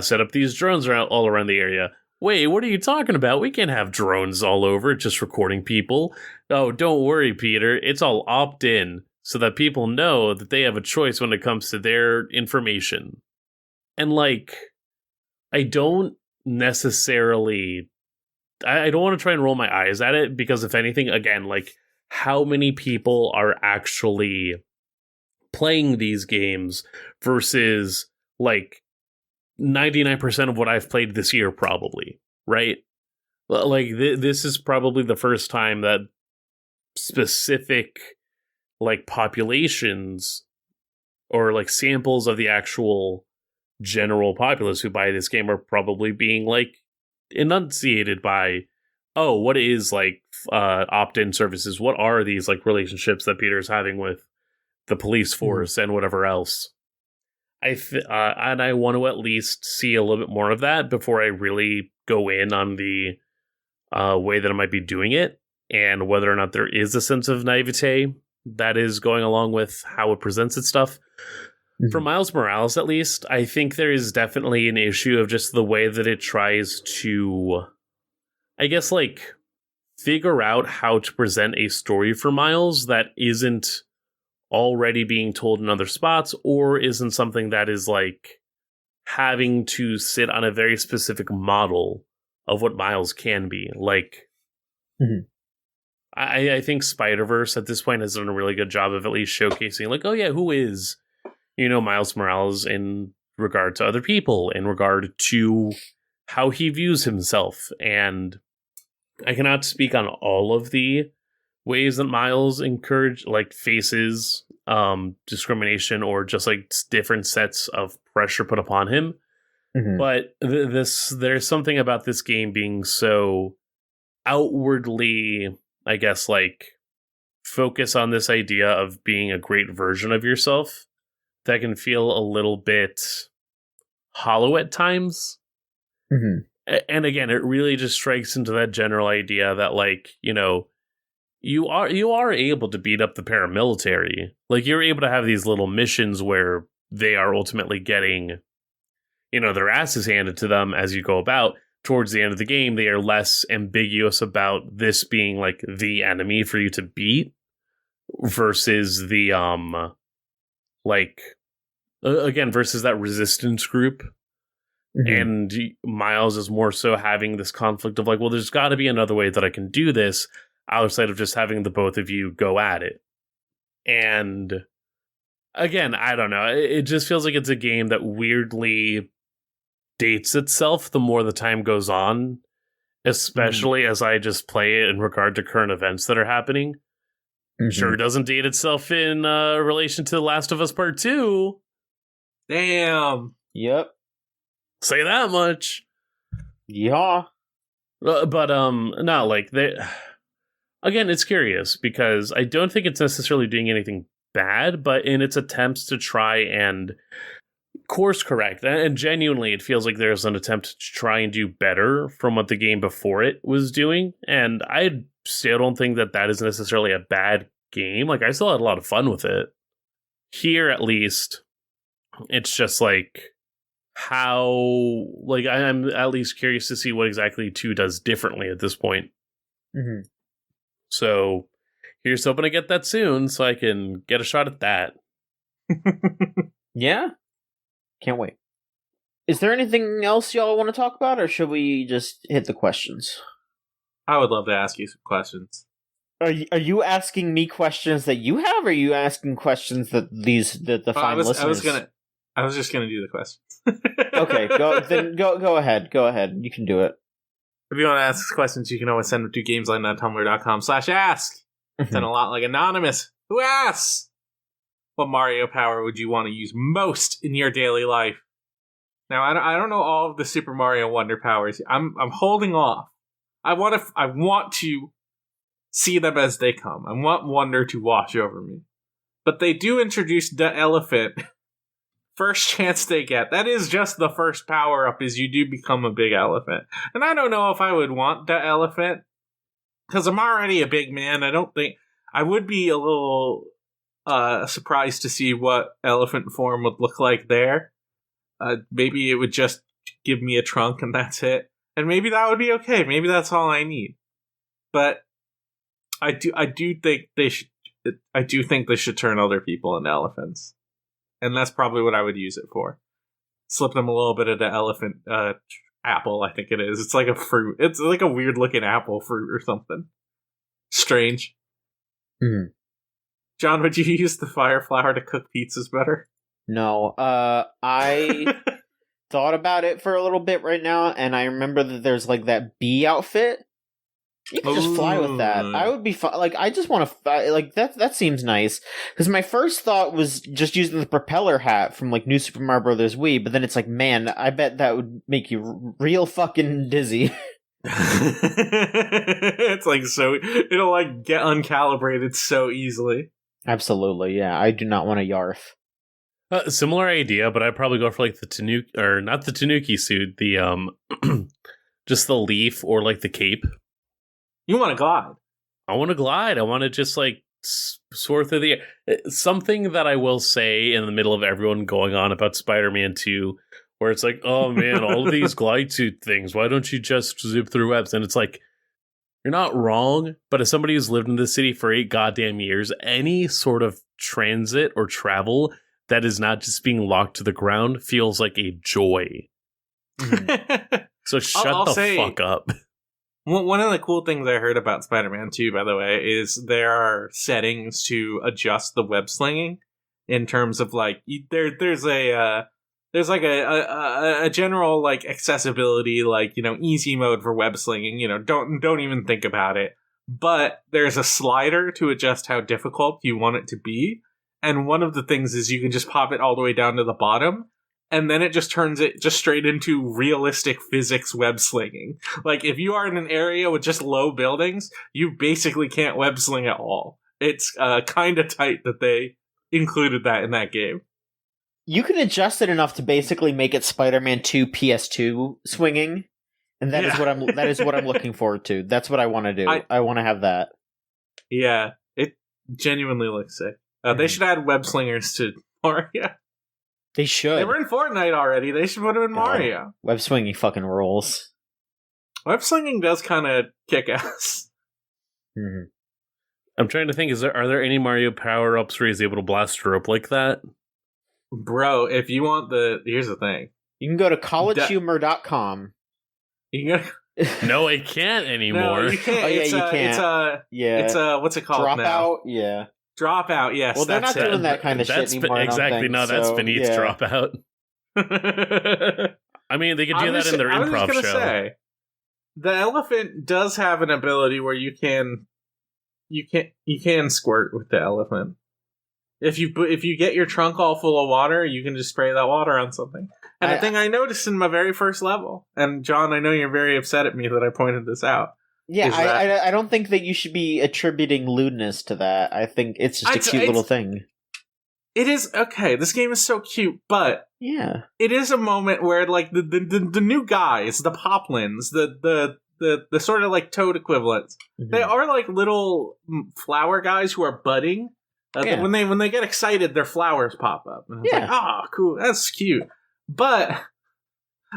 set up these drones all around the area. Wait, what are you talking about? We can't have drones all over just recording people. Oh, don't worry, Peter. It's all opt-in so that people know that they have a choice when it comes to their information. And, like, I don't necessarily... I don't want to try and roll my eyes at it, because if anything, again, like, how many people are actually playing these games versus, like, 99% of what I've played this year, probably, right? Like, this is probably the first time that specific, like, populations or, like, samples of the actual general populace who buy this game are probably being like enunciated by, oh, what is like opt-in services? What are these like relationships that Peter's having with the police force and whatever else? And I want to at least see a little bit more of that before I really go in on the way that I might be doing it, and whether or not there is a sense of naivete that is going along with how it presents its stuff. For Miles Morales, at least, I think there is definitely an issue of just the way that it tries to, I guess, like, figure out how to present a story for Miles that isn't already being told in other spots, or isn't something that is, like, having to sit on a very specific model of what Miles can be. Like, I think Spider-Verse at this point has done a really good job of at least showcasing, like, oh yeah, who is, you know, Miles Morales in regard to other people, in regard to how he views himself. And I cannot speak on all of the ways that Miles faces discrimination or just like different sets of pressure put upon him. But there's something about this game being so outwardly, I guess, like, focus on this idea of being a great version of yourself that can feel a little bit hollow at times. And again, it really just strikes into that general idea that, like, you know, you are able to beat up the paramilitary. Like, you're able to have these little missions where they are ultimately getting, you know, their asses handed to them as you go about. Towards the end of the game, they are less ambiguous about this being, like, the enemy for you to beat versus the, versus that resistance group. And Miles is more so having this conflict of, like, well, there's got to be another way that I can do this outside of just having the both of you go at it. And again, I don't know. It just feels like it's a game that weirdly dates itself the more the time goes on, especially as I just play it in regard to current events that are happening. Sure doesn't date itself in relation to The Last of Us Part 2. Damn. Yep. Say that much. Yeah. But no, like, again, it's curious because I don't think it's necessarily doing anything bad, but in its attempts to try and course correct, and genuinely it feels like there's an attempt to try and do better from what the game before it was doing, and I still don't think that is necessarily a bad game. Like, I still had a lot of fun with it. Here, at least, it's just like how, like, I'm at least curious to see what exactly 2 does differently at this point. Mm-hmm. So here's hoping to get that soon so I can get a shot at that. Yeah? Can't wait. Is there anything else y'all want to talk about, or should we just hit the questions? I would love to ask you some questions. Are you asking me questions that you have, or are you asking questions that the fine listeners? I was just gonna do the questions. Okay, go ahead. Go ahead. You can do it. If you want to ask questions, you can always send them to gamesline.tumblr.com/ask. Sound a lot like Anonymous, who asks, what Mario power would you want to use most in your daily life? Now, I don't know all of the Super Mario Wonder powers. I'm holding off. I want to see them as they come. I want Wonder to wash over me. But they do introduce the elephant. First chance they get. That is just the first power-up, is you do become a big elephant. And I don't know if I would want the elephant, because I'm already a big man. I don't think... I would be a little surprised to see what elephant form would look like there. Maybe it would just give me a trunk and that's it. And maybe that would be okay. Maybe that's all I need. But I do think they should turn other people into elephants. And that's probably what I would use it for. Slip them a little bit of the elephant apple, I think it is. It's like a fruit. It's like a weird looking apple fruit or something. Strange. Mm-hmm. John, would you use the fire flower to cook pizzas better? No. I thought about it for a little bit right now, and I remember that there's like that bee outfit. You can just fly with that. I would be like, I just want to like that. That seems nice, because my first thought was just using the propeller hat from like New Super Mario Brothers Wii, but then it's like, man, I bet that would make you real fucking dizzy. It's like, so it'll like get uncalibrated so easily. Absolutely, yeah. I do not want a Yarf. Similar idea, but I'd probably go for like the Tanuki, or not the Tanuki suit, the just the leaf or like the cape. You want to glide? I want to glide. I want to just like soar through the air. Something that I will say in the middle of everyone going on about Spider-Man 2, where it's like, oh man, all of these glide suit things, why don't you just zip through webs? And it's like, you're not wrong, but as somebody who's lived in this city for 8 goddamn years, any sort of transit or travel that is not just being locked to the ground feels like a joy. So shut the fuck up. One of the cool things I heard about Spider-Man 2, by the way, is there are settings to adjust the web slinging in terms of like there's like a general like accessibility, like, you know, easy mode for web slinging. You know, don't even think about it. But there's a slider to adjust how difficult you want it to be, and one of the things is you can just pop it all the way down to the bottom. And then it just turns it just straight into realistic physics web slinging. Like, if you are in an area with just low buildings, you basically can't web sling at all. It's kind of tight that they included that in that game. You can adjust it enough to basically make it Spider-Man 2 PS2 swinging, and that is what I'm looking forward to. That's what I want to do. I want to have that. Yeah, it genuinely looks sick. They should add web slingers to Mario. They should. They were in Fortnite already. They should put them in Mario. Web swinging fucking rules. Web slinging does kind of kick ass. Mm-hmm. I'm trying to think, are there any Mario power-ups where he's able to blast a rope like that? Bro, if you want here's the thing. You can go to collegehumor.com. You can No, I can't anymore. No, you can't. Oh, yeah, you can't. It's what's it called now? Dropout? Yeah. Dropout, yes. Well, they're not doing that kind of shit anymore. Exactly, that's beneath Dropout. I mean, they could do that in their improv show. Say, the elephant does have an ability where you can squirt with the elephant. If you get your trunk all full of water, you can just spray that water on something. And a thing I noticed in my very first level, and John, I know you're very upset at me that I pointed this out. Yeah, I don't think that you should be attributing lewdness to that. I think it's just a cute little thing. It is, okay, this game is so cute, but yeah, it is a moment where, like, the new guys, the Poplins, the the sort of like toad equivalents. Mm-hmm. They are like little flower guys who are budding. When they get excited, their flowers pop up. And it's like, oh, cool, that's cute. But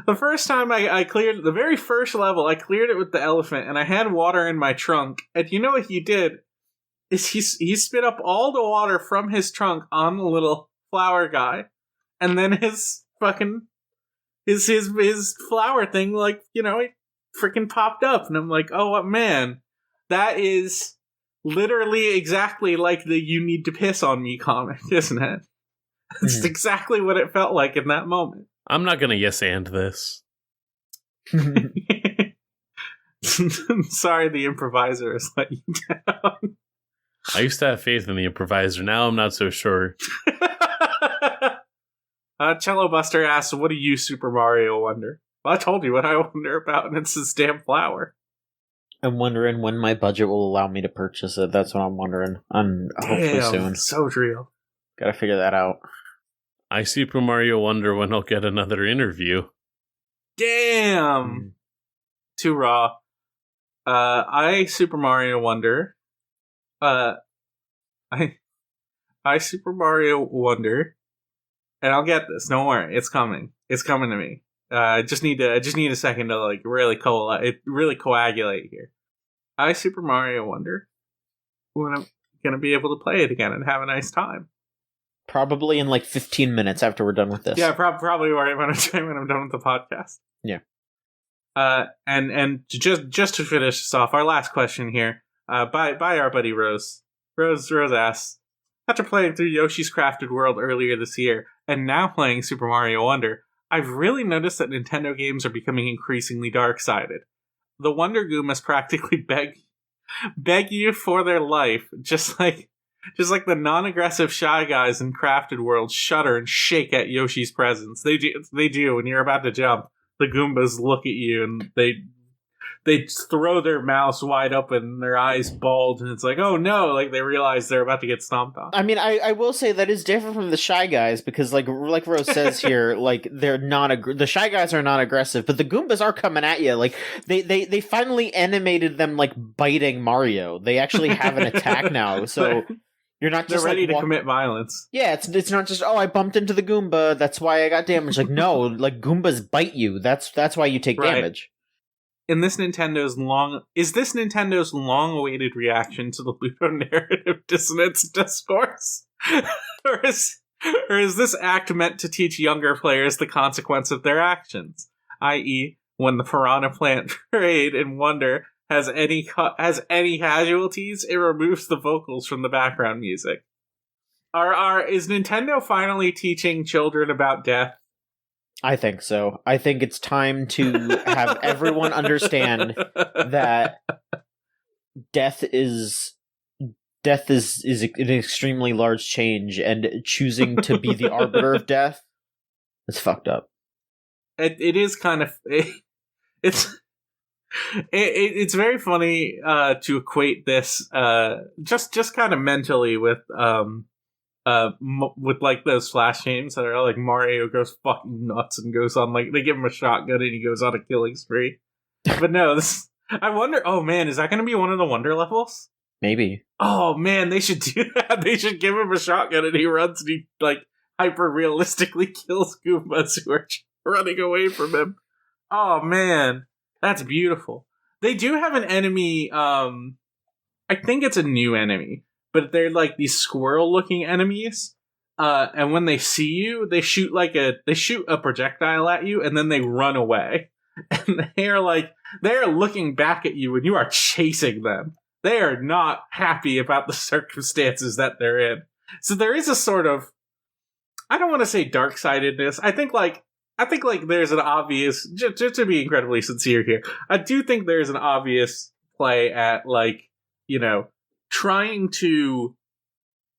the first time I cleared the very first level, I cleared it with the elephant, and I had water in my trunk. And you know what he did? Is he spit up all the water from his trunk on the little flower guy, and then his fucking his flower thing, like, you know, it freaking popped up, and I'm like, oh man, that is literally exactly like the "you need to piss on me" comic, isn't it? It's exactly what it felt like in that moment. I'm not gonna yes and this. Sorry, the improviser has let you down. I used to have faith in the improviser. Now I'm not so sure. Cello Buster asks, "What do you, Super Mario, wonder?" Well, I told you what I wonder about, and it's this damn flower. I'm wondering when my budget will allow me to purchase it. That's what I'm wondering. Hopefully soon. So real. Gotta figure that out. I Super Mario wonder when I'll get another interview. Damn! Too raw. I Super Mario wonder. I Super Mario wonder, and I'll get this. Don't worry, it's coming. It's coming to me. I just need a second to like really coagulate here. I Super Mario wonder when I'm gonna be able to play it again and have a nice time. Probably in like 15 minutes after we're done with this. Yeah, probably right when I'm done with the podcast. Yeah. And just to finish this off, our last question here. By our buddy Rose. Rose asks, after playing through Yoshi's Crafted World earlier this year, and now playing Super Mario Wonder, I've really noticed that Nintendo games are becoming increasingly dark-sided. The Wonder Goombas practically beg you for their life, just like the non-aggressive Shy Guys in Crafted World shudder and shake at Yoshi's presence. They do. When you're about to jump, the Goombas look at you and they throw their mouths wide open, their eyes bulge, and it's like, oh no, like they realize they're about to get stomped on. I mean, I will say that is different from the Shy Guys, because like Rose says here, like they're the Shy Guys are not aggressive, but the Goombas are coming at you. Like they finally animated them like biting Mario. They actually have an attack now, so you're not just they're ready to commit violence. Yeah, it's not just, oh, I bumped into the Goomba, that's why I got damaged. Like, no, like Goombas bite you. That's why you take damage. Is this Nintendo's long-awaited reaction to the ludonarrative dissonance discourse? or is this act meant to teach younger players the consequence of their actions? I.e., when the Piranha Plant Parade in Wonder has any casualties, it removes the vocals from the background music. Is Nintendo finally teaching children about death? I think so. I think it's time to have everyone understand that death is an extremely large change, and choosing to be the arbiter of death is fucked up. It is kind of it's very funny to equate this just kind of mentally with like those Flash games that are like Mario goes fucking nuts and goes on, like they give him a shotgun and he goes on a killing spree. But no, I wonder, oh man, is that going to be one of the Wonder levels? Maybe. Oh man, they should do that. They should give him a shotgun and he runs and he like hyper realistically kills Goombas who are running away from him. Oh man, that's beautiful. They do have an enemy, I think it's a new enemy, but they're like these squirrel-looking enemies, and when they see you, they shoot a projectile at you, and then they run away. And they are looking back at you, and you are chasing them. They are not happy about the circumstances that they're in. So there is a sort of, I don't want to say dark-sidedness. I think there's an obvious, just to be incredibly sincere here, I do think there's an obvious play at, like, you know, trying to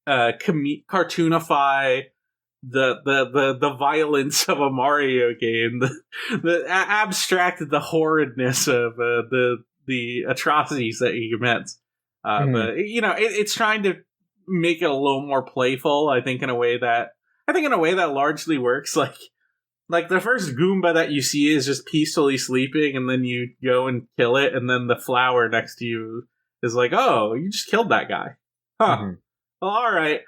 cartoonify the violence of a Mario game, the abstract, the horridness of the atrocities that he commits. But you know, it's trying to make it a little more playful. I think in a way that largely works. Like Like, the first Goomba that you see is just peacefully sleeping, and then you go and kill it, and then the flower next to you is like, oh, you just killed that guy. Huh. Mm-hmm. Well, alright.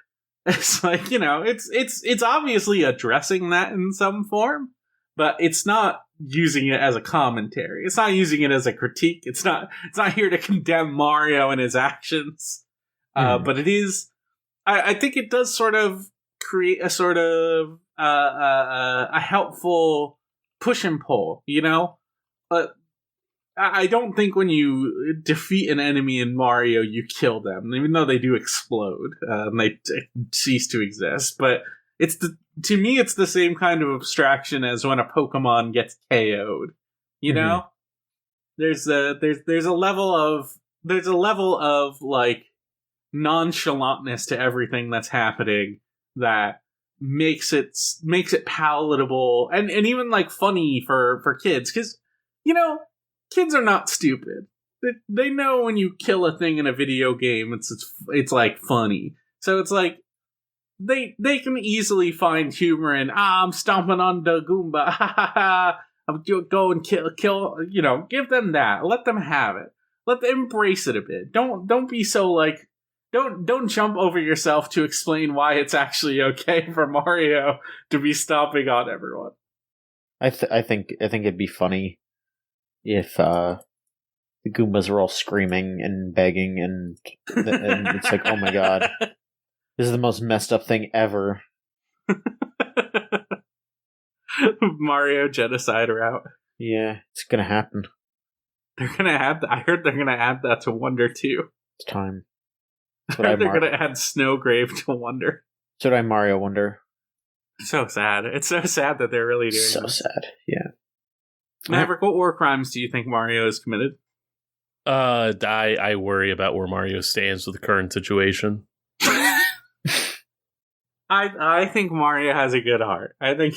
It's like, it's obviously addressing that in some form, but it's not using it as a commentary. It's not using it as a critique. It's not here to condemn Mario and his actions. But it is, I think it does sort of create a sort of a helpful push and pull, I don't think when you defeat an enemy in Mario, you kill them, even though they do explode and they cease to exist. But to me, it's the same kind of abstraction as when a Pokemon gets KO'd. There's a level of like nonchalantness to everything that's happening that makes it palatable and even like funny for kids, because kids are not stupid. They know when you kill a thing in a video game, it's like funny. So it's like they can easily find humor in I'm stomping on the Goomba. Ha ha ha. I'm go and kill. Give them that. Let them have it. Let them embrace it a bit. Don't be so like. Don't jump over yourself to explain why it's actually okay for Mario to be stomping on everyone. I think it'd be funny if the Goombas are all screaming and begging, and it's like, oh my god, this is the most messed up thing ever. Mario genocide route. Yeah, it's gonna happen. They're gonna add. I heard they're gonna add that to Wonder too. It's time. They're gonna add Snowgrave to Wonder. So did I Mario Wonder. So sad. It's so sad that they're really doing so this. Sad, yeah. Maverick, what war crimes do you think Mario has committed? I worry about where Mario stands with the current situation. I think Mario has a good heart. I think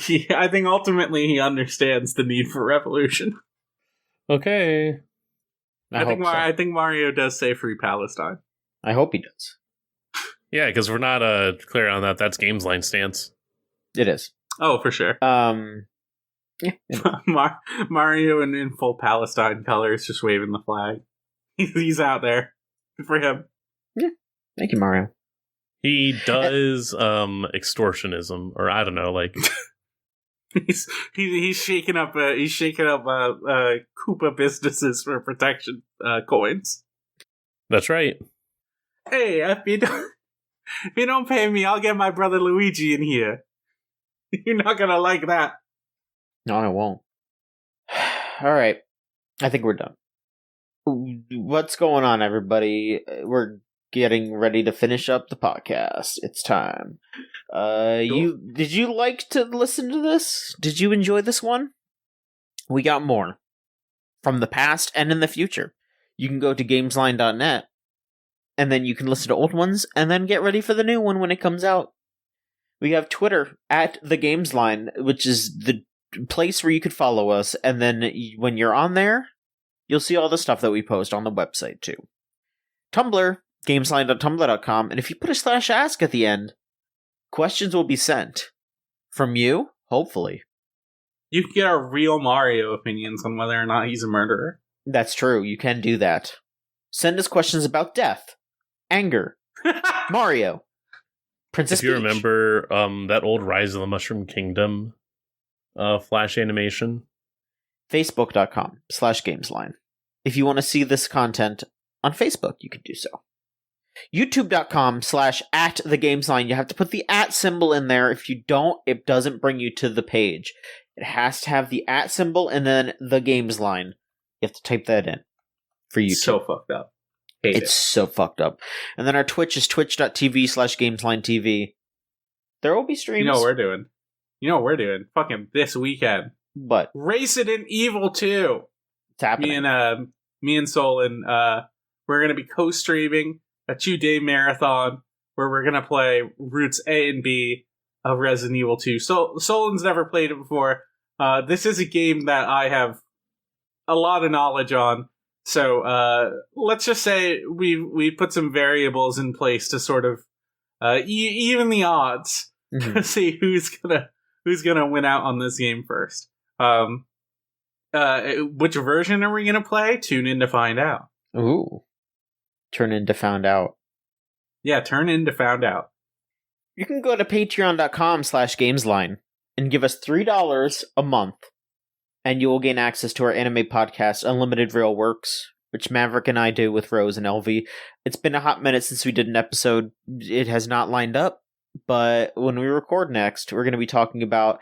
ultimately he understands the need for revolution. Okay. I think Mario does say free Palestine. I hope he does. Yeah, because we're not clear on that. That's Gamesline stance. It is. Oh, for sure. Yeah. Mario in full Palestine colors, just waving the flag. He's out there. Good for him. Yeah. Thank you, Mario. He does extortionism, or I don't know, like he's shaking up Koopa businesses for protection coins. That's right. Hey, if you don't pay me, I'll get my brother Luigi in here. You're not gonna like that. No, I won't. All right, I think we're done. What's going on, everybody? We're getting ready to finish up the podcast. It's time. Did you like to listen to this? Did you enjoy this one? We got more from the past and in the future. You can go to gamesline.net, and then you can listen to old ones, and then get ready for the new one when it comes out. We have Twitter at the Gamesline, which is the place where you could follow us, and then when you're on there, you'll see all the stuff that we post on the website too. Tumblr, gamesline.tumblr.com, and if you put a /ask at the end, questions will be sent. From you, hopefully. You can get our real Mario opinions on whether or not he's a murderer. That's true, you can do that. Send us questions about death, anger, Mario, Princess Peach. If you remember that old Rise of the Mushroom Kingdom Flash animation. Facebook.com/Gamesline. If you want to see this content on Facebook, you can do so. YouTube.com/@TheGamesline. You have to put the @ symbol in there. If you don't, it doesn't bring you to the page. It has to have the @ symbol and then the Gamesline. You have to type that in for YouTube. So fucked up. It's so fucked up. And then our Twitch is twitch.tv/GameslineTV. There will be streams. You know what we're doing? Fucking this weekend. What? Resident Evil 2. It's happening. Me and Solon, we're going to be co-streaming a 2-day marathon where we're going to play routes A and B of Resident Evil 2. So Solon's never played it before. This is a game that I have a lot of knowledge on. So let's just say we put some variables in place to sort of even the odds to see who's win out on this game first. Which version are we gonna play? Tune in to find out. Ooh. Turn in to found out. Yeah, turn in to found out. You can go to patreon.com/gamesline and give us $3 a month, and you will gain access to our anime podcast, Unlimited Real Works, which Maverick and I do with Rose and LV. It's been a hot minute since we did an episode. It has not lined up, but when we record next, we're going to be talking about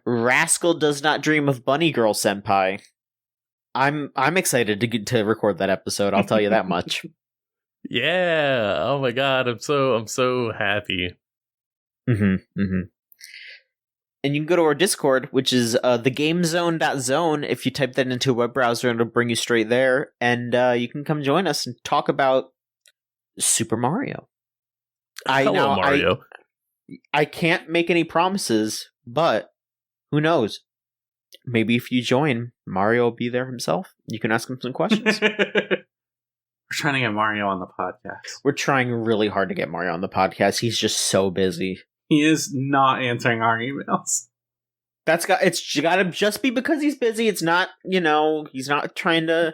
Rascal Does Not Dream of Bunny Girl Senpai. I'm excited to record that episode, I'll tell you that much. Yeah. Oh my god, I'm so happy. And you can go to our Discord, which is thegamezone.zone. If you type that into a web browser, it'll bring you straight there. And you can come join us and talk about Super Mario. Hello, Mario. I can't make any promises, but who knows? Maybe if you join, Mario will be there himself. You can ask him some questions. We're trying to get Mario on the podcast. We're trying really hard to get Mario on the podcast. He's just so busy. He is not answering our emails. It's gotta just be because he's busy. It's not, he's not trying to...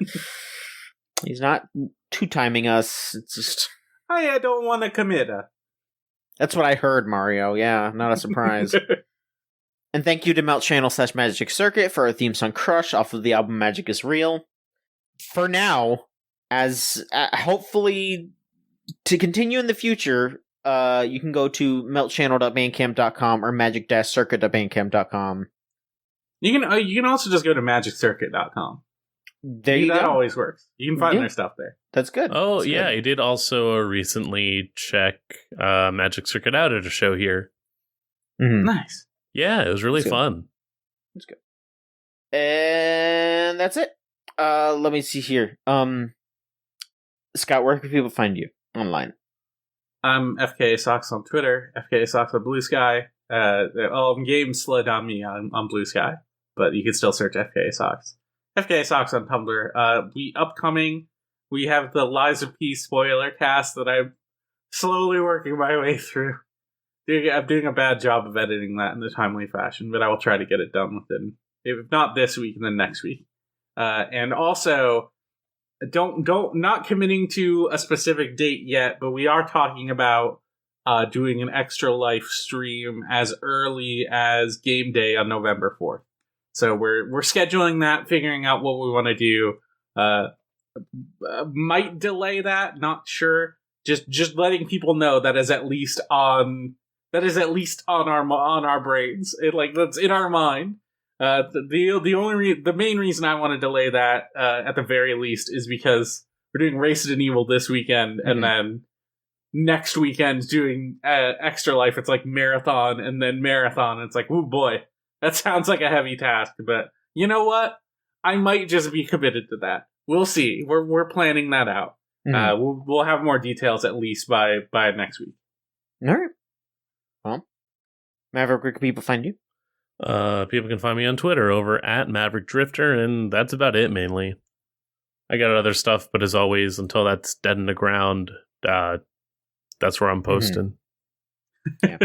he's not two-timing us. It's just... I don't want to commit. That's what I heard, Mario. Yeah, not a surprise. And thank you to Melt.Channel/Magic Circuit for our theme song Crush off of the album Magic is Real. For now, as hopefully to continue in the future, you can go to meltchannel.bandcamp.com or magic-circuit.bandcamp.com. You can also just go to magiccircuit.com. There you go. That always works. You can find their stuff there. That's good. Oh, That's yeah. good. I did also recently check Magic Circuit out at a show here. Mm-hmm. Nice. Yeah, it was really fun. That's good. And that's it. Let me see here. Scott, where can people find you online? I'm FKA Socks on Twitter, FKA Socks on Blue Sky. Games slid on me on Blue Sky, but you can still search FKA Socks. FKA Socks on Tumblr. We have the Lies of P spoiler cast that I'm slowly working my way through. I'm doing a bad job of editing that in a timely fashion, but I will try to get it done within, if not this week, then next week. And also, not committing to a specific date yet, but we are talking about doing an Extra Life stream as early as game day on November 4th. So we're scheduling that, figuring out what we want to do. Might delay that, not sure. Just letting people know that is at least on our brains. That's in our mind. The main reason I want to delay that at the very least is because we're doing Resident Evil this weekend, and then next weekend doing Extra Life. It's like marathon and then marathon. It's like, oh boy, that sounds like a heavy task. But you know what? I might just be committed to that. We'll see. We're planning that out. We'll have more details at least by next week. All right. Well, Maverick, where can people find you? People can find me on Twitter over at Maverick Drifter, and that's about it mainly. I got other stuff, but as always, until that's dead in the ground, that's where I'm posting. Yeah.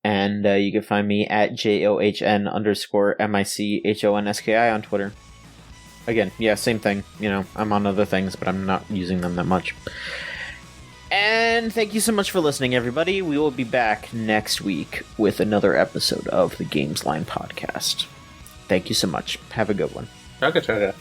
And you can find me at JOHN_MICHONSKI on Twitter. Again, yeah, same thing. I'm on other things, but I'm not using them that much. And thank you so much for listening, everybody. We will be back next week with another episode of the Gamesline podcast. Thank you so much. Have a good one. Chugga chugga.